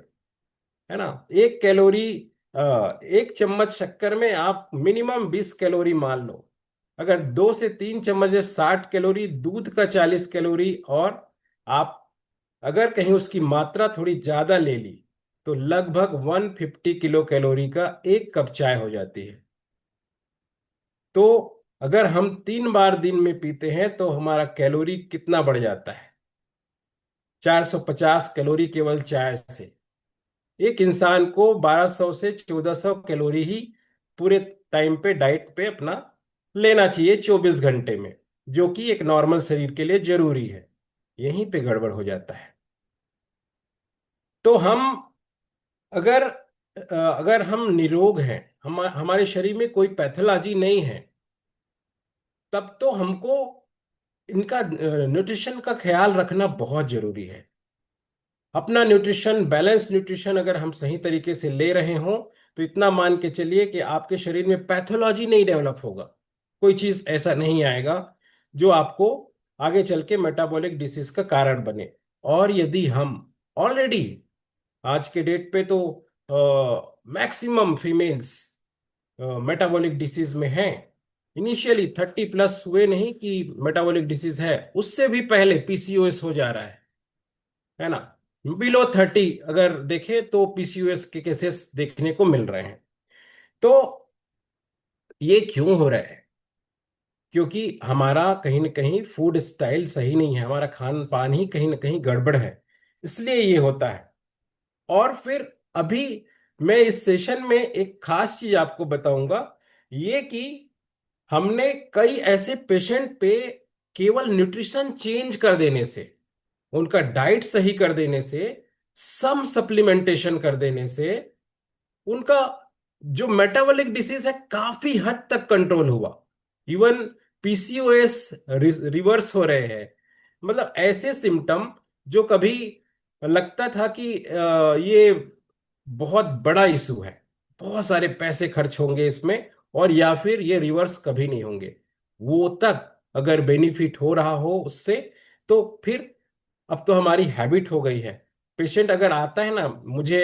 है ना। एक कैलोरी, एक चम्मच शक्कर में आप मिनिमम 20 कैलोरी मान लो। अगर 2 से 3 चम्मच है 60 कैलोरी, दूध का 40 कैलोरी, और आप अगर कहीं उसकी मात्रा थोड़ी ज्यादा ले ली तो लगभग 150 किलो कैलोरी का एक कप चाय हो जाती है। तो अगर हम 3 बार दिन में पीते हैं तो हमारा कैलोरी कितना बढ़ जाता है, 450 कैलोरी केवल चाय से। एक इंसान को 1200 से 1400 कैलोरी ही पूरे टाइम पे डाइट पे अपना लेना चाहिए 24 घंटे में, जो कि एक नॉर्मल शरीर के लिए जरूरी है। यहीं पे गड़बड़ हो जाता है। तो हम अगर अगर हम निरोग हैं, हमारे शरीर में कोई पैथोलॉजी नहीं है, तब तो हमको इनका न्यूट्रिशन का ख्याल रखना बहुत जरूरी है। अपना न्यूट्रिशन, बैलेंस न्यूट्रिशन अगर हम सही तरीके से ले रहे हों तो इतना मान के चलिए कि आपके शरीर में पैथोलॉजी नहीं डेवलप होगा। कोई चीज ऐसा नहीं आएगा जो आपको आगे चल के मेटाबॉलिक डिसीज का कारण बने। और यदि हम ऑलरेडी आज के डेट पे तो मैक्सिमम फीमेल्स मेटाबॉलिक डिसीज में हैं, इनिशियली 30 प्लस हुए नहीं कि मेटाबॉलिक डिसीज है, उससे भी पहले पीसीओएस हो जा रहा है ना। बिलो 30 अगर देखें तो पीसीओएस के केसेस देखने को मिल रहे हैं। तो ये क्यों हो रहा है? क्योंकि हमारा कहीं ना कहीं फूड स्टाइल सही नहीं है, हमारा खान पान ही कहीं ना कहीं गड़बड़ है, इसलिए ये होता है। और फिर अभी मैं इस सेशन में एक खास चीज आपको बताऊंगा, ये कि हमने कई ऐसे पेशेंट पे केवल न्यूट्रिशन चेंज कर देने से, उनका डाइट सही कर देने से, सम सप्लीमेंटेशन कर देने से उनका जो मेटाबॉलिक डिसीज है काफी हद तक कंट्रोल हुआ। इवन पीसीओएस रिवर्स हो रहे हैं। मतलब ऐसे सिम्टम जो कभी लगता था कि ये बहुत बड़ा इशू है, बहुत सारे पैसे खर्च होंगे इसमें, और या फिर ये रिवर्स कभी नहीं होंगे, वो तक अगर बेनिफिट हो रहा हो उससे, तो फिर अब तो हमारी हैबिट हो गई है। पेशेंट अगर आता है ना, मुझे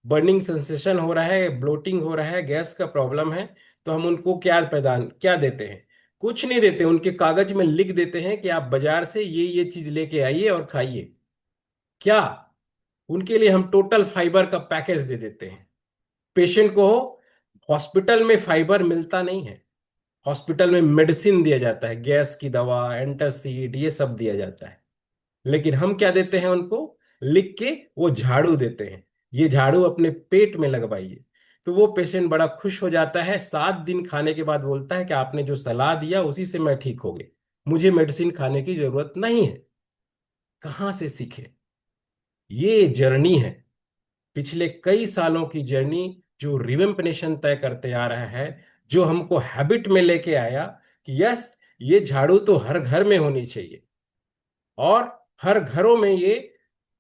बर्निंग सेंसेशन हो रहा है, ब्लोटिंग हो रहा है, गैस का प्रॉब्लम है, तो हम उनको क्या देते हैं? कुछ नहीं देते, उनके कागज में लिख देते हैं कि आप बाजार से ये चीज लेके आइए और खाइए। क्या? उनके लिए हम टोटल फाइबर का पैकेज दे देते हैं। पेशेंट को हॉस्पिटल में फाइबर मिलता नहीं है, हॉस्पिटल में मेडिसिन दिया जाता है, गैस की दवा, एंटासिड, ये सब दिया जाता है। लेकिन हम क्या देते हैं उनको? लिख के वो झाड़ू देते हैं, ये झाड़ू अपने पेट में लगवाइए। तो वो पेशेंट बड़ा खुश हो जाता है, 7 दिन खाने के बाद बोलता है कि आपने जो सलाह दिया उसी से मैं ठीक हो गई, मुझे मेडिसिन खाने की जरूरत नहीं है। कहाँ से सीखे? ये जर्नी है, पिछले कई सालों की जर्नी। जो रिवेम्पनेशन तय करते आ रहा है, जो हमको हैबिट में लेके आया कि यस, ये झाड़ू तो हर घर में होनी चाहिए, और हर घरों में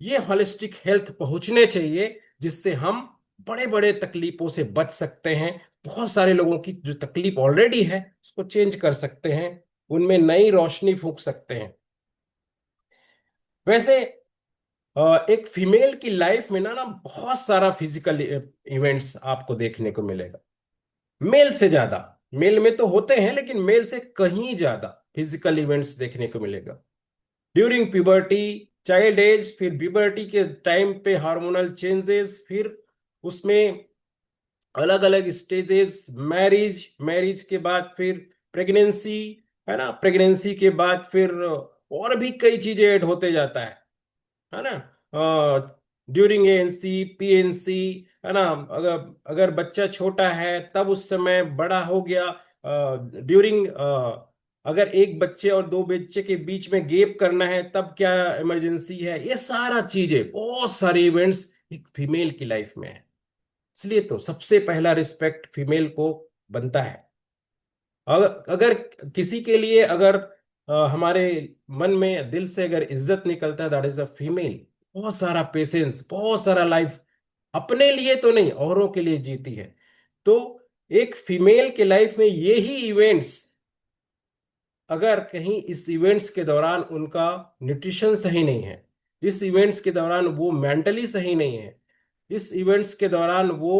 ये हॉलिस्टिक हेल्थ पहुंचने चाहिए, जिससे हम बड़े बड़े तकलीफों से बच सकते हैं। बहुत सारे लोगों की जो तकलीफ ऑलरेडी है उसको चेंज कर सकते हैं, उनमें नई रोशनी फूंक सकते हैं। वैसे एक फीमेल की लाइफ में ना ना बहुत सारा फिजिकल इवेंट्स आपको देखने को मिलेगा, मेल से ज्यादा। मेल में तो होते हैं, लेकिन मेल से कहीं ज्यादा फिजिकल इवेंट्स देखने को मिलेगा। ड्यूरिंग प्यूबर्टी, चाइल्ड एज, फिर प्यूबर्टी के टाइम पे हार्मोनल चेंजेस, फिर उसमें अलग अलग स्टेजेस, मैरिज, मैरिज के बाद फिर प्रेगनेंसी, है ना, प्रेगनेंसी के बाद फिर और भी कई चीजें ऐड होते जाता है ना, ड्यूरिंग एएनसी, पीएनसी, है ना, अगर अगर बच्चा छोटा है तब उस समय बड़ा हो गया, ड्यूरिंग अगर एक बच्चे और दो बच्चे के बीच में गैप करना है तब क्या इमरजेंसी है, ये सारा चीजें, बहुत सारे इवेंट्स एक फीमेल की लाइफ में है। इसलिए तो सबसे पहला रिस्पेक्ट फीमेल को बनता है। अगर अगर किसी के लिए अगर हमारे मन में दिल से अगर इज्जत निकलता है, दैट इज अ फीमेल। बहुत सारा पेशेंस, बहुत सारा लाइफ अपने लिए तो नहीं, औरों के लिए जीती है। तो एक फीमेल के लाइफ में ये ही इवेंट्स, अगर कहीं इस इवेंट्स के दौरान उनका न्यूट्रिशन सही नहीं है, इस इवेंट्स के दौरान वो मेंटली सही नहीं है, इस इवेंट्स के दौरान वो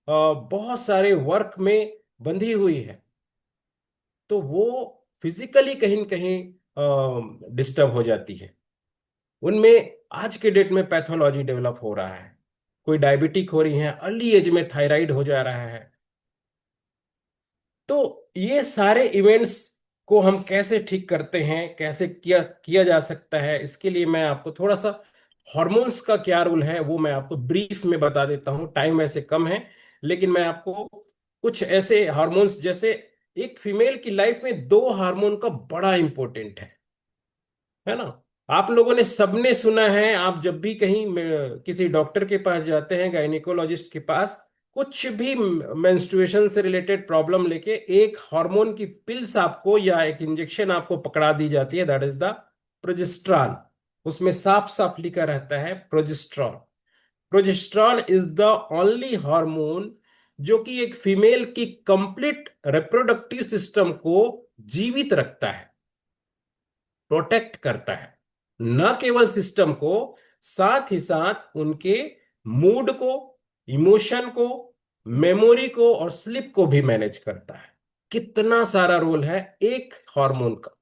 बहुत सारे वर्क में बंधी हुई है, तो वो फिजिकली कहीं न कहीं डिस्टर्ब हो जाती है। उनमें आज के डेट में पैथोलॉजी डेवलप हो रहा है, कोई डायबिटिक हो रही है, अर्ली एज में थायराइड हो जा रहा है। तो ये सारे इवेंट्स को हम कैसे ठीक करते हैं, कैसे किया किया जा सकता है, इसके लिए मैं आपको थोड़ा सा हॉर्मोन्स का क्या रोल है वो मैं आपको ब्रीफ में बता देता हूँ। टाइम वैसे कम है, लेकिन मैं आपको कुछ ऐसे हार्मोन्स, जैसे एक फीमेल की लाइफ में दो हार्मोन का बड़ा इंपॉर्टेंट है ना। आप लोगों ने सबने सुना है, आप जब भी कहीं किसी डॉक्टर के पास जाते हैं, गायनिकोलॉजिस्ट के पास, कुछ भी मेंस्ट्रुएशन से रिलेटेड प्रॉब्लम लेके एक हार्मोन की पिल्स आपको या एक इंजेक्शन आपको पकड़ा दी जाती है, दैट इज द प्रोजेस्ट्रॉन। उसमें साफ साफ लिखा रहता है progesterone. Progesterone is the only hormone जो कि एक फीमेल की कंप्लीट रिप्रोडक्टिव सिस्टम को जीवित रखता है, प्रोटेक्ट करता है। न केवल सिस्टम को, साथ ही साथ उनके मूड को, इमोशन को, मेमोरी को और स्लिप को भी मैनेज करता है। कितना सारा रोल है एक हार्मोन का।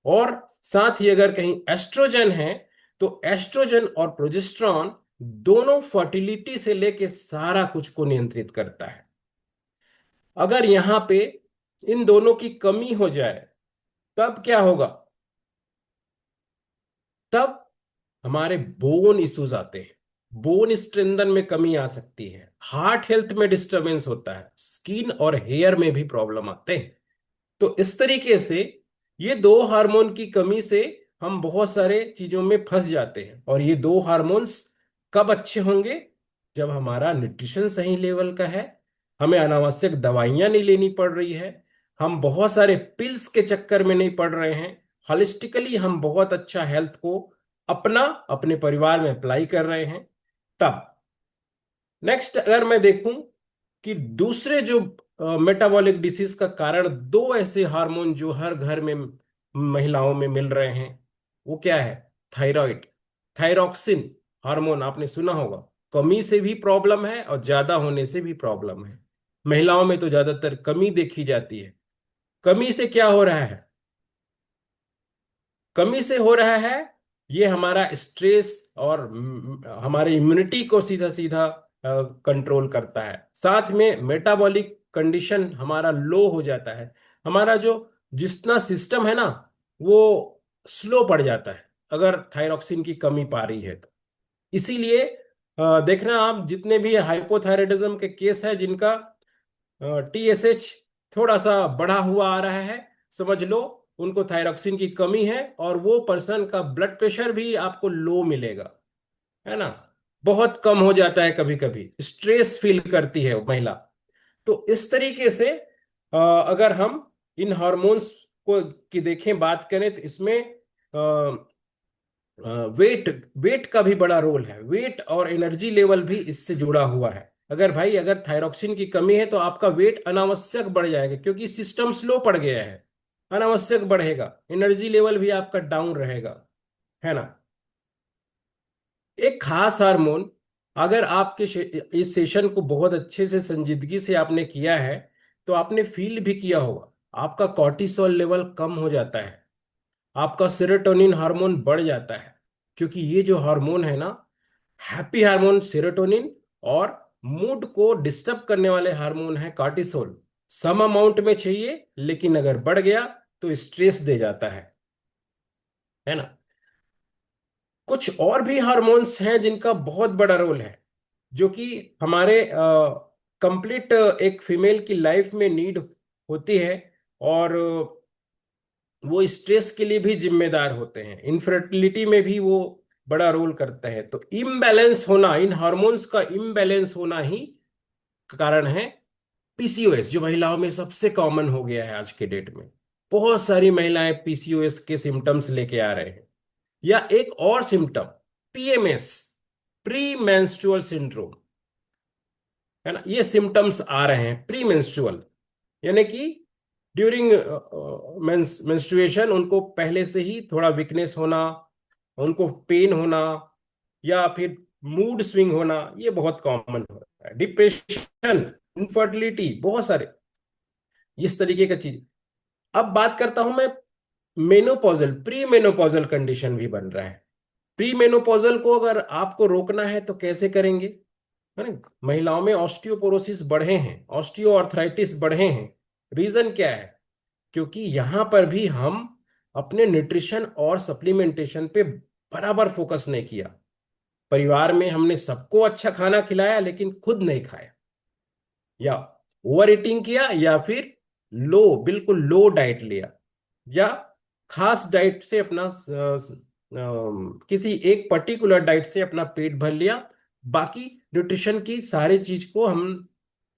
और साथ ही अगर कहीं एस्ट्रोजन है, तो एस्ट्रोजन और प्रोजेस्टेरॉन दोनों फर्टिलिटी से लेके सारा कुछ को नियंत्रित करता है। अगर यहां पे इन दोनों की कमी हो जाए तब क्या होगा? तब हमारे बोन इश्यूज आते हैं, बोन स्ट्रेंथन में कमी आ सकती है, हार्ट हेल्थ में डिस्टरबेंस होता है, स्किन और हेयर में भी प्रॉब्लम आते हैं। तो इस तरीके से ये दो हार्मोन की कमी से हम बहुत सारे चीजों में फंस जाते हैं। और ये दो हार्मोन्स कब अच्छे होंगे? जब हमारा न्यूट्रिशन सही लेवल का है, हमें अनावश्यक दवाइयां नहीं लेनी पड़ रही है, हम बहुत सारे पिल्स के चक्कर में नहीं पड़ रहे हैं, हॉलिस्टिकली हम बहुत अच्छा हेल्थ को अपना, अपने परिवार में अप्लाई कर रहे हैं। तब नेक्स्ट अगर मैं देखूं कि दूसरे जो मेटाबॉलिक डिसीज का कारण, दो ऐसे हार्मोन जो हर घर में महिलाओं में मिल रहे हैं, वो क्या है? थायराइड, थायरॉक्सिन हार्मोन आपने सुना होगा। कमी से भी प्रॉब्लम है और ज्यादा होने से भी प्रॉब्लम है। महिलाओं में तो ज्यादातर कमी देखी जाती है। कमी से क्या हो रहा है? कमी से हो रहा है, ये हमारा स्ट्रेस और हमारे इम्यूनिटी को सीधा सीधा कंट्रोल करता है। साथ में मेटाबॉलिक कंडीशन हमारा लो हो जाता है, हमारा जो जितना सिस्टम है ना, वो स्लो पड़ जाता है अगर थायरॉक्सिन की कमी पा रही है तो। इसीलिए देखना आप, जितने भी हाइपोथायराइडिज्म के केस है जिनका टीएसएच थोड़ा सा बढ़ा हुआ आ रहा है, समझ लो उनको थायरॉक्सिन की कमी है, और वो पर्सन का ब्लड प्रेशर भी आपको लो मिलेगा, है ना। बहुत कम हो जाता है, कभी कभी स्ट्रेस फील करती है महिला। तो इस तरीके से अगर हम इन हार्मोन्स को की देखें, बात करें, तो इसमें वेट वेट का भी बड़ा रोल है। वेट और एनर्जी लेवल भी इससे जुड़ा हुआ है। अगर भाई, अगर थायरॉक्सिन की कमी है तो आपका वेट अनावश्यक बढ़ जाएगा, क्योंकि सिस्टम स्लो पड़ गया है, अनावश्यक बढ़ेगा। एनर्जी लेवल भी आपका डाउन रहेगा, है ना। एक खास हार्मोन, अगर आपके इस सेशन को बहुत अच्छे से संजीदगी से आपने किया है तो आपने फील भी किया होगा, आपका कॉर्टिसोल लेवल कम हो जाता है, आपका सेरोटोनिन हार्मोन बढ़ जाता है। क्योंकि ये जो हार्मोन है ना, हैप्पी हार्मोन सेरोटोनिन, और मूड को डिस्टर्ब करने वाले हार्मोन है कॉर्टिसोल। सम अमाउंट में चाहिए, लेकिन अगर बढ़ गया तो स्ट्रेस दे जाता है ना। कुछ और भी हार्मोन्स हैं जिनका बहुत बड़ा रोल है, जो कि हमारे कंप्लीट एक फीमेल की लाइफ में नीड होती है, और वो स्ट्रेस के लिए भी जिम्मेदार होते हैं, इनफर्टिलिटी में भी वो बड़ा रोल करते हैं। तो इम्बैलेंस होना, इन हार्मोन्स का इम्बैलेंस होना ही कारण है पीसीओएस, जो महिलाओं में सबसे कॉमन हो गया है आज के डेट में। बहुत सारी महिलाएं पीसीओएस के सिम्टम्स लेके आ रहे हैं। या एक और symptom, PMS, pre menstrual syndrome, है ना। ये सिम्टम्स आ रहे हैं प्री मेंस्ट्रुअल, यानी कि ड्यूरिंग मेंस्ट्रुएशन उनको पहले से ही थोड़ा वीकनेस होना, उनको पेन होना, या फिर मूड स्विंग होना, ये बहुत कॉमन होता है। डिप्रेशन, इनफर्टिलिटी, बहुत सारे इस तरीके का चीज। अब बात करता हूं मैं, मेनोपॉजल, प्री मेनोपॉजल कंडीशन भी बन रहा है। प्री मेनोपॉजल को अगर आपको रोकना है तो कैसे करेंगे, है ना। महिलाओं में ऑस्टियोपोरोसिस बढ़े हैं, ऑस्टियो आर्थराइटिस बढ़े हैं। रीजन क्या है? क्योंकि यहां पर भी हम अपने न्यूट्रिशन और सप्लीमेंटेशन पे बराबर फोकस नहीं किया। परिवार में हमने सबको अच्छा खाना खिलाया, लेकिन खुद नहीं खाया, या ओवर ईटिंग किया, या फिर बिल्कुल लो डाइट लिया, या खास डाइट से अपना किसी एक पर्टिकुलर डाइट से अपना पेट भर लिया, बाकी न्यूट्रिशन की सारी चीज को हम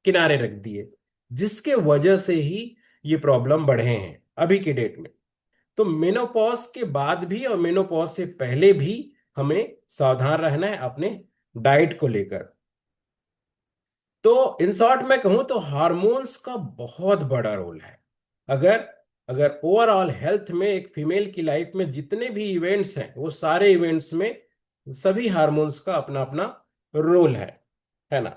किनारे रख दिए, जिसके वजह से ही ये प्रॉब्लम बढ़े हैं अभी के डेट में। तो मेनोपॉज के बाद भी और मेनोपॉज से पहले भी हमें सावधान रहना है अपने डाइट को लेकर। तो इन शॉर्ट मैं कहूं तो हार्मोन्स का बहुत बड़ा रोल है। अगर अगर ओवरऑल हेल्थ में एक फीमेल की लाइफ में जितने भी इवेंट्स हैं, वो सारे इवेंट्स में सभी हार्मोन्स का अपना अपना रोल है ना।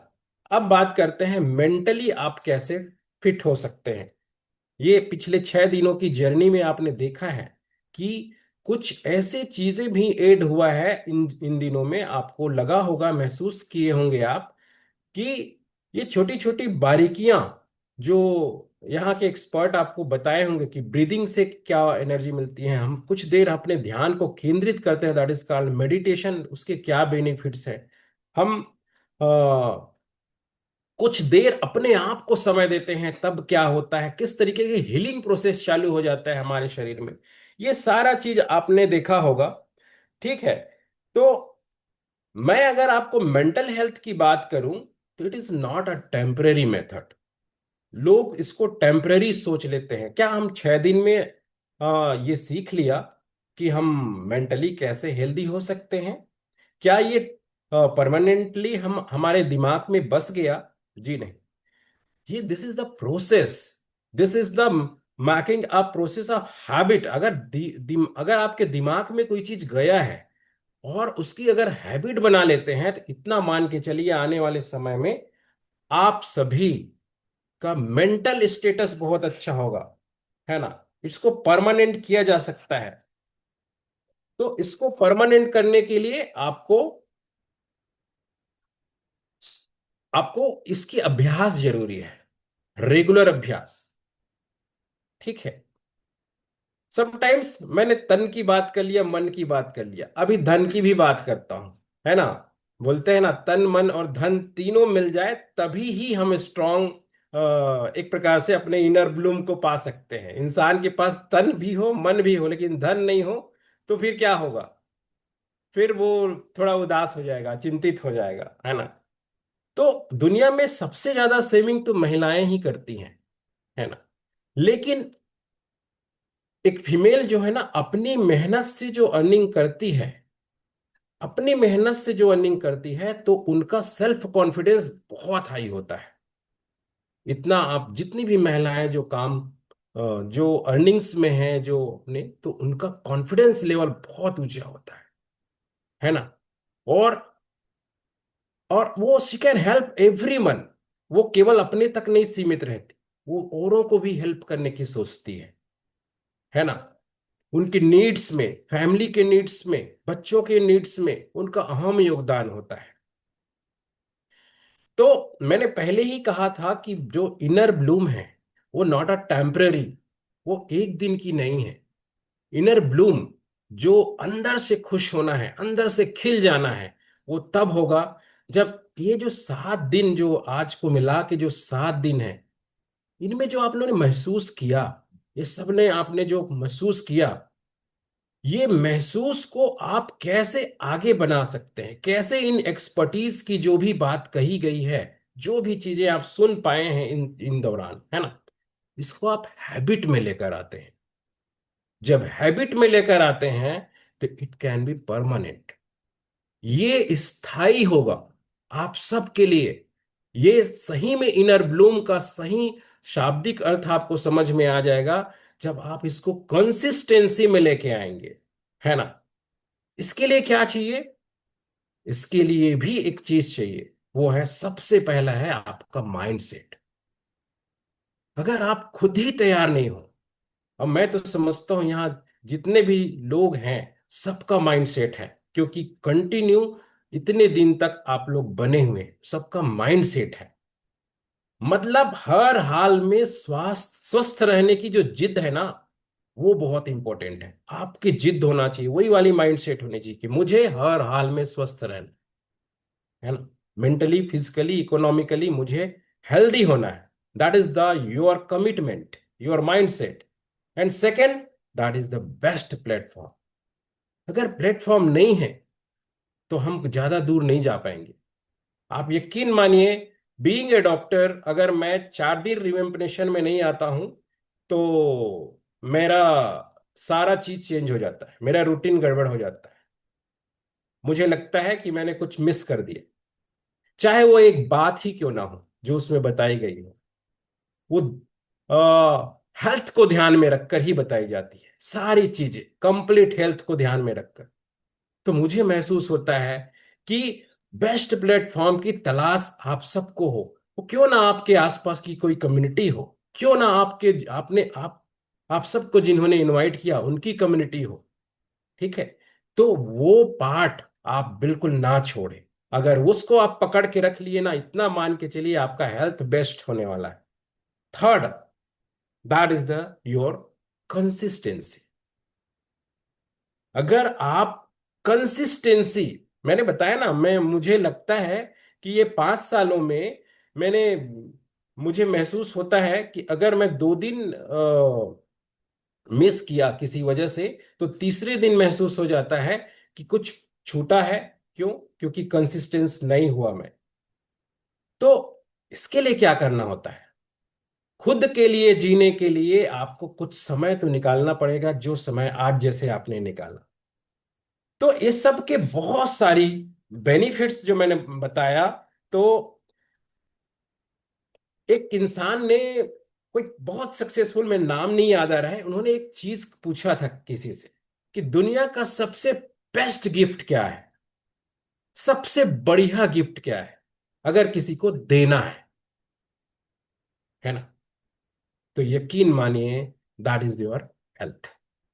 अब बात करते हैं मेंटली आप कैसे फिट हो सकते हैं। ये पिछले 6 दिनों की जर्नी में आपने देखा है कि कुछ ऐसे चीजें भी ऐड हुआ है इन इन दिनों में, आपको लगा होगा, महसूस किए होंगे आप, कि ये छोटी छोटी बारीकियां जो यहाँ के एक्सपर्ट आपको बताए होंगे कि ब्रीदिंग से क्या एनर्जी मिलती है, हम कुछ देर अपने ध्यान को केंद्रित करते हैं, दैट इज कॉल्ड मेडिटेशन, उसके क्या बेनिफिट्स हैं। हम कुछ देर अपने आप को समय देते हैं, तब क्या होता है, किस तरीके की हीलिंग प्रोसेस चालू हो जाता है हमारे शरीर में, ये सारा चीज आपने देखा होगा। ठीक है। तो मैं अगर आपको मेंटल हेल्थ की बात करूं, तो it is not a temporary method. लोग इसको टेम्पररी सोच लेते हैं। क्या हम 6 दिन में ये सीख लिया कि हम मेंटली कैसे हेल्दी हो सकते हैं? क्या ये परमानेंटली हम हमारे दिमाग में बस गया? जी नहीं। ये this is the process, this is the making a process of habit. अगर अगर आपके दिमाग में कोई चीज गया है और उसकी अगर हैबिट बना लेते हैं, तो इतना मान के चलिए आने वाले समय में आप सभी का मेंटल स्टेटस बहुत अच्छा होगा, है ना। इसको परमानेंट किया जा सकता है। तो इसको परमानेंट करने के लिए आपको आपको इसकी अभ्यास जरूरी है, रेगुलर अभ्यास। ठीक है। समटाइम्स मैंने तन की बात कर लिया, मन की बात कर लिया, अभी धन की भी बात करता हूं, है ना। बोलते हैं ना, तन मन और धन तीनों मिल जाए तभी ही हम स्ट्रांग एक प्रकार से अपने इनर ब्लूम को पा सकते हैं। इंसान के पास तन भी हो, मन भी हो, लेकिन धन नहीं हो, तो फिर क्या होगा? फिर वो थोड़ा उदास हो जाएगा, चिंतित हो जाएगा, है ना। तो दुनिया में सबसे ज्यादा सेविंग तो महिलाएं ही करती हैं, है ना। लेकिन एक फीमेल जो है ना, अपनी मेहनत से जो अर्निंग करती है, अपनी मेहनत से जो अर्निंग करती है, तो उनका सेल्फ कॉन्फिडेंस बहुत हाई होता है। इतना आप जितनी भी महिलाएं जो काम जो अर्निंग्स में हैं, जो अपने, तो उनका कॉन्फिडेंस लेवल बहुत ऊंचा होता है ना। और वो शी कैन हेल्प एवरीवन। वो केवल अपने तक नहीं सीमित रहती, वो औरों को भी हेल्प करने की सोचती है ना। उनकी नीड्स में, फैमिली के नीड्स में, बच्चों के नीड्स में उनका अहम योगदान होता है। तो मैंने पहले ही कहा था कि जो इनर ब्लूम है, वो नॉट अ टेम्पररी, वो एक दिन की नहीं है। इनर ब्लूम, जो अंदर से खुश होना है, अंदर से खिल जाना है, वो तब होगा जब ये जो 7 दिन, जो आज को मिला के जो 7 दिन है, इनमें जो आप लोगों ने महसूस किया, ये सब ने आपने जो महसूस किया, ये महसूस को आप कैसे आगे बना सकते हैं, कैसे इन एक्सपर्टीज की जो भी बात कही गई है, जो भी चीजें आप सुन पाए हैं इन इन दौरान, है ना, इसको आप हैबिट में लेकर आते हैं। जब हैबिट में लेकर आते हैं, तो इट कैन बी परमानेंट, ये स्थायी होगा आप सबके लिए। ये सही में इनर ब्लूम का सही शाब्दिक अर्थ आपको समझ में आ जाएगा जब आप इसको कंसिस्टेंसी में लेके आएंगे, है ना। इसके लिए क्या चाहिए? इसके लिए भी एक चीज चाहिए, वो है, सबसे पहला है आपका माइंडसेट। अगर आप खुद ही तैयार नहीं हो, अब मैं तो समझता हूं यहां जितने भी लोग हैं, सबका माइंडसेट है, क्योंकि कंटिन्यू इतने दिन तक आप लोग बने हुए हैं, सबका माइंडसेट है। मतलब हर हाल में स्वास्थ्य स्वस्थ रहने की जो जिद है ना, वो बहुत इंपॉर्टेंट है। आपकी जिद होना चाहिए, वही वाली माइंडसेट होनी चाहिए कि मुझे हर हाल में स्वस्थ रहना है ना, मेंटली, फिजिकली, इकोनॉमिकली मुझे हेल्दी होना है। That is the your commitment, your mindset. And second, that is the best platform. अगर प्लेटफॉर्म नहीं है, तो हम ज्यादा दूर नहीं जा पाएंगे। आप यकीन मानिए, बीइंग ए डॉक्टर, अगर मैं 4 दिन रिमेम्पनेशन में नहीं आता हूं, तो मेरा सारा चीज चेंज हो जाता है, मेरा रूटीन गड़बड़ हो जाता है। मुझे लगता है कि मैंने कुछ मिस कर दिया, चाहे वो एक बात ही क्यों ना हो जो उसमें बताई गई हो। वो हेल्थ को ध्यान में रखकर ही बताई जाती है, सारी चीजें कंप्लीट हेल्थ को ध्यान में रखकर। तो मुझे महसूस होता है कि बेस्ट प्लेटफॉर्म की तलाश आप सबको हो। वो क्यों ना आपके आसपास की कोई कम्युनिटी हो, क्यों ना आपके आपने आप सबको जिन्होंने इनवाइट किया उनकी कम्युनिटी हो, ठीक है। तो वो पार्ट आप बिल्कुल ना छोड़े। अगर उसको आप पकड़ के रख लिए ना, इतना मान के चलिए आपका हेल्थ बेस्ट होने वाला है। Third, that is the your consistency. अगर आप कंसिस्टेंसी, मैंने बताया ना, मैं मुझे लगता है कि ये 5 सालों में मैंने मुझे महसूस होता है कि अगर मैं 2 दिन मिस किया किसी वजह से, तो तीसरे दिन महसूस हो जाता है कि कुछ छूटा है। क्यों? क्योंकि कंसिस्टेंस नहीं हुआ मैं। तो इसके लिए क्या करना होता है? खुद के लिए जीने के लिए आपको कुछ समय तो निकालना पड़ेगा, जो समय आज जैसे आपने निकाला। तो इस सब के बहुत सारी बेनिफिट्स जो मैंने बताया। तो एक इंसान ने, कोई बहुत सक्सेसफुल, में नाम नहीं याद आ रहा है, उन्होंने एक चीज पूछा था किसी से कि दुनिया का सबसे बेस्ट गिफ्ट क्या है, सबसे बढ़िया गिफ्ट क्या है अगर किसी को देना है ना। तो यकीन मानिए, that is your health.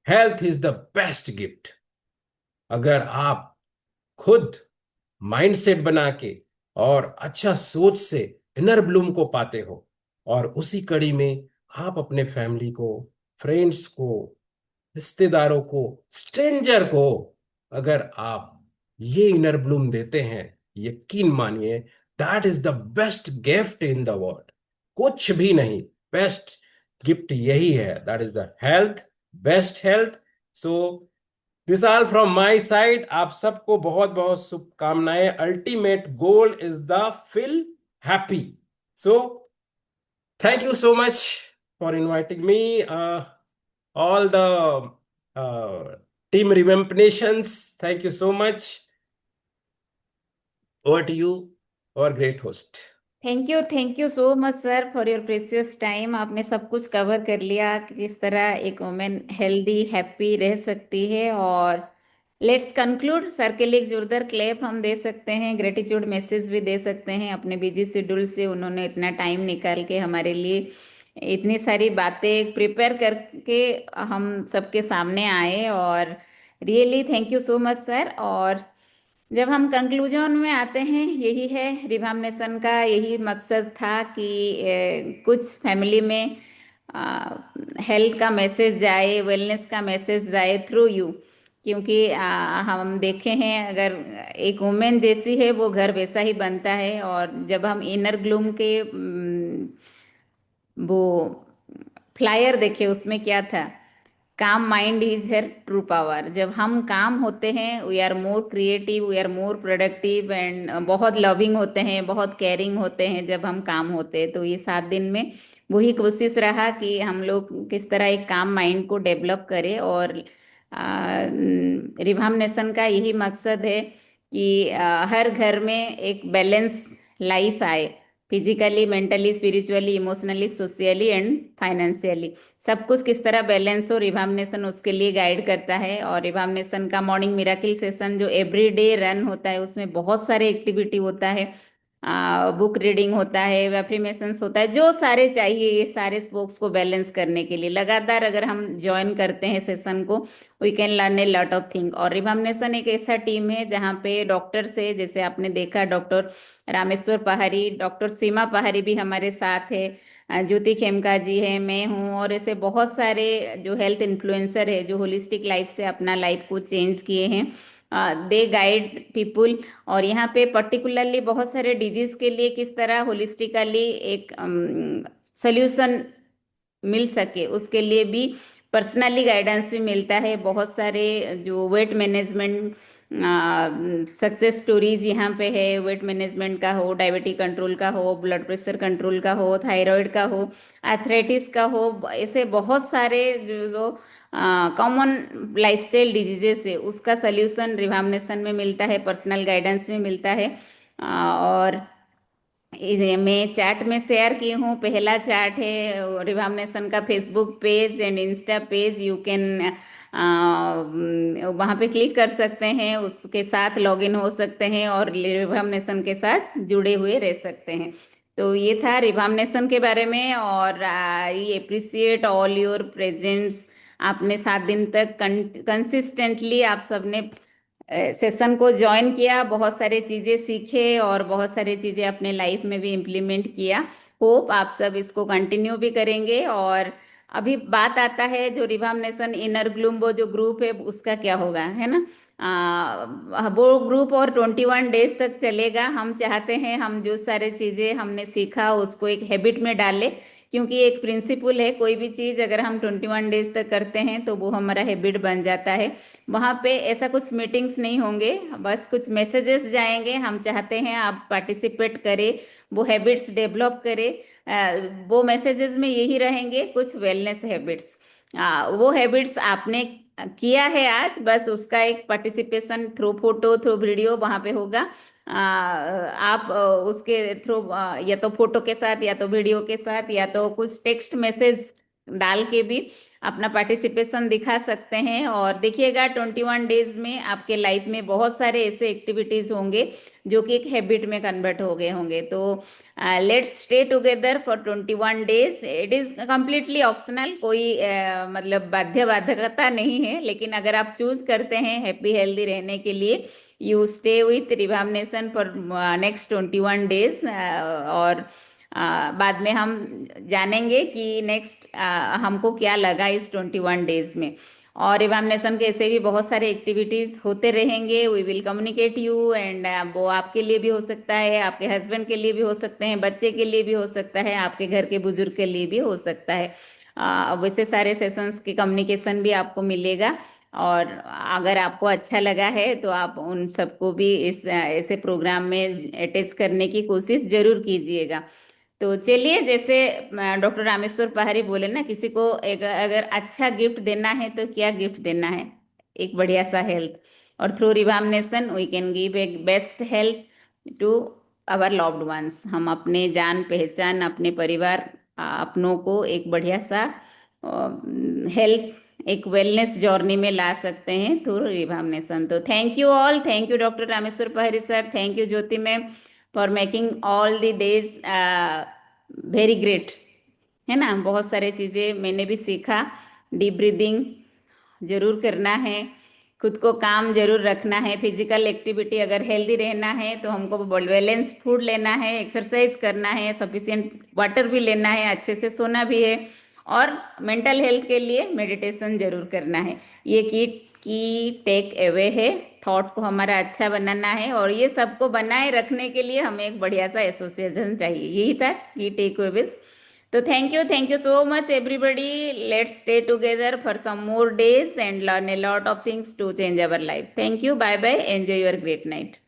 Health is the best gift. अगर आप खुद माइंडसेट बना के और अच्छा सोच से इनर ब्लूम को पाते हो, और उसी कड़ी में आप अपने फैमिली को, फ्रेंड्स को, रिश्तेदारों को, स्ट्रेंजर को, अगर आप ये इनर ब्लूम देते हैं, यकीन मानिए, that is the best gift in the world. कुछ भी नहीं, बेस्ट गिफ्ट यही है, that is the health, best health. So this all from my side. आप सबको बहुत बहुत शुभकामनाएं। Ultimate goal is the feel happy. So thank you so much for inviting me. All the team Revamp Nations, thank you so much. Over to you, our great host. Thank you so much sir for your precious time. आपने सब कुछ cover कर लिया कि किस तरह एक women healthy happy रह सकती है। और लेट्स कंक्लूड। सर के लिए एक जोरदार क्लैप हम दे सकते हैं, ग्रेटिट्यूड मैसेज भी दे सकते हैं। अपने बिजी शेड्यूल से उन्होंने इतना टाइम निकाल के हमारे लिए इतनी सारी बातें प्रिपेयर करके हम सबके सामने आए। और really thank you so much sir. और जब हम कंक्लूजन में आते हैं, यही है रिवाम नेशन का यही मकसद था कि कुछ फैमिली में हेल्थ का मैसेज जाए, वेलनेस का मैसेज जाए थ्रू यू। क्योंकि हम देखे हैं, अगर एक वुमेन जैसी है वो घर वैसा ही बनता है। और जब हम इनर ग्लूम के वो फ्लायर देखे, उसमें क्या था, calm mind is her true power. जब हम काम होते हैं we are more creative, we are more productive and बहुत लविंग होते हैं, बहुत केयरिंग होते हैं जब हम काम होते हैं। तो ये 7 दिन में वही कोशिश रहा कि हम लोग किस तरह एक काम माइंड को डेवलप करें। और रिवाम नेशन का यही मकसद है कि हर घर में एक बैलेंस लाइफ आए, physically, mentally, spiritually, emotionally, socially and financially. सब कुछ किस तरह बैलेंस हो, रिवाम नेशन उसके लिए गाइड करता है। और रिवाम नेशन का मॉर्निंग मिराकिल सेशन जो एवरी डे रन होता है, उसमें बहुत सारे एक्टिविटी होता है, बुक रीडिंग होता है, एफर्मेशंस होता है, जो सारे चाहिए ये सारे स्पोक्स को बैलेंस करने के लिए लगातार अगर हम ज्वाइन करते हैं सेशन को, we can learn a lot of thing. और रिवाम नेशन एक ऐसा टीम है जहाँ पे डॉक्टर से, जैसे आपने देखा डॉक्टर रामेश्वर पहाड़ी, डॉक्टर सीमा पहाड़ी भी हमारे साथ है, ज्योति खेमका जी है, मैं हूँ, और ऐसे बहुत सारे जो हेल्थ इन्फ्लुएंसर है जो होलिस्टिक लाइफ से अपना लाइफ को चेंज किए हैं। दे गाइड पीपुल। और यहाँ पे पर्टिकुलरली बहुत सारे डिजीज के लिए किस तरह होलिस्टिकली एक सोल्यूशन मिल सके, उसके लिए भी पर्सनली गाइडेंस भी मिलता है। बहुत सारे जो वेट मैनेजमेंट सक्सेस स्टोरीज यहाँ पे है, वेट मैनेजमेंट का हो, डायबिटिक कंट्रोल का हो, ब्लड प्रेशर कंट्रोल का हो, थायराइड का हो, आर्थराइटिस का हो, ऐसे बहुत सारे जो कॉमन लाइफस्टाइल डिजीजेस है उसका सल्यूशन रिवाम नेशन में मिलता है, पर्सनल गाइडेंस में मिलता है। और मैं चैट में शेयर की हूँ, पहला चैट है रिवाम नेशन का Facebook page and Insta page. You can वहाँ पे क्लिक कर सकते हैं, उसके साथ लॉगिन हो सकते हैं और रिवाम नेशन के साथ जुड़े हुए रह सकते हैं। तो ये था रिवाम नेशन के बारे में। और आई अप्रिसिएट ऑल योर प्रेजेंट्स। आपने 7 दिन तक कंसिस्टेंटली आप सबने सेशन को ज्वाइन किया, बहुत सारी चीजें सीखे और बहुत सारी चीजें अपने लाइफ में भी इम्प्लीमेंट किया। होप आप सब इसको कंटिन्यू भी करेंगे। और अभी बात आता है जो रिवाम नेशन इनर ग्लूम वो जो ग्रुप है उसका क्या होगा, है ना। वो ग्रुप और 21 डेज तक चलेगा। हम चाहते हैं हम जो सारे चीजें हमने सीखा उसको एक हैबिट में डालें। क्योंकि एक प्रिंसिपल है, कोई भी चीज अगर हम 21 डेज तक करते हैं तो वो हमारा हैबिट बन जाता है। वहाँ पे ऐसा कुछ मीटिंग्स नहीं होंगे, बस कुछ मैसेजेस जाएंगे। हम चाहते हैं आप पार्टिसिपेट करें, वो हैबिट्स डेवलप करें। वो मैसेजेस में यही रहेंगे, कुछ वेलनेस हैबिट्स। वो हैबिट्स आपने किया है आज, बस उसका एक participation through photo through video वहाँ पे होगा। आप उसके थ्रू या तो फोटो के साथ या तो वीडियो के साथ या तो कुछ टेक्स्ट मैसेज डाल के भी अपना पार्टिसिपेशन दिखा सकते हैं। और देखिएगा 21 डेज में आपके लाइफ में बहुत सारे ऐसे एक्टिविटीज होंगे जो कि एक हैबिट में कन्वर्ट हो गए होंगे। तो let's stay together for 21 days. It is completely optional, कोई मतलब बाध्य बाधकता नहीं है। लेकिन अगर आप चूज करते हैं हैप्पी हेल्दी रहने के लिए, you stay with Revam Nation for next 21 days. और बाद में हम जानेंगे कि नेक्स्ट हमको क्या लगा इस 21 डेज में। और रिवाम नेशन के ऐसे भी बहुत सारे एक्टिविटीज होते रहेंगे। We will communicate you and वो आपके लिए भी हो सकता है, आपके हस्बैंड के लिए भी हो सकते हैं, बच्चे के लिए भी हो सकता है, आपके घर के बुजुर्ग के लिए भी हो सकता है। वैसे सारे सेशंस के कम्युनिकेशन भी आपको मिलेगा। और अगर आपको अच्छा लगा है तो आप उन सबको भी इस ऐसे प्रोग्राम में अटैच करने की कोशिश जरूर कीजिएगा। तो चलिए, जैसे डॉक्टर रामेश्वर पहारी बोले ना, किसी को एक अगर अच्छा गिफ्ट देना है तो क्या गिफ्ट देना है? एक बढ़िया सा हेल्थ। और through Revamnation we can give a best health to our loved ones. हम अपने जान पहचान, अपने परिवार, अपनों को एक बढ़िया सा हेल्थ, एक वेलनेस जर्नी में ला सकते हैं थ्रू रिवामनेशन। तो thank you all, thank you doctor Rameshwar Pahari sir, thank you Jyoti ma'am for making all the days very great. है ना, बहुत सारे चीज़ें मैंने भी सीखा। डीप ब्रीदिंग जरूर करना है, खुद को काम जरूर रखना है, फिजिकल एक्टिविटी, अगर हेल्दी रहना है तो हमको बैलेंस फूड लेना है, एक्सरसाइज करना है, सफिशिएंट वाटर भी लेना है, अच्छे से सोना भी है, और मेंटल हेल्थ के लिए मेडिटेशन जरूर करना है। ये की टेक अवे है। थॉट को हमारा अच्छा बनाना है, और ये सबको बनाए रखने के लिए हमें एक बढ़िया सा एसोसिएशन चाहिए। यही था की टेक अवेज। तो thank you so much everybody. Let's stay together for some more days and learn a lot of things to change our life. Thank you. Bye bye. Enjoy your great night.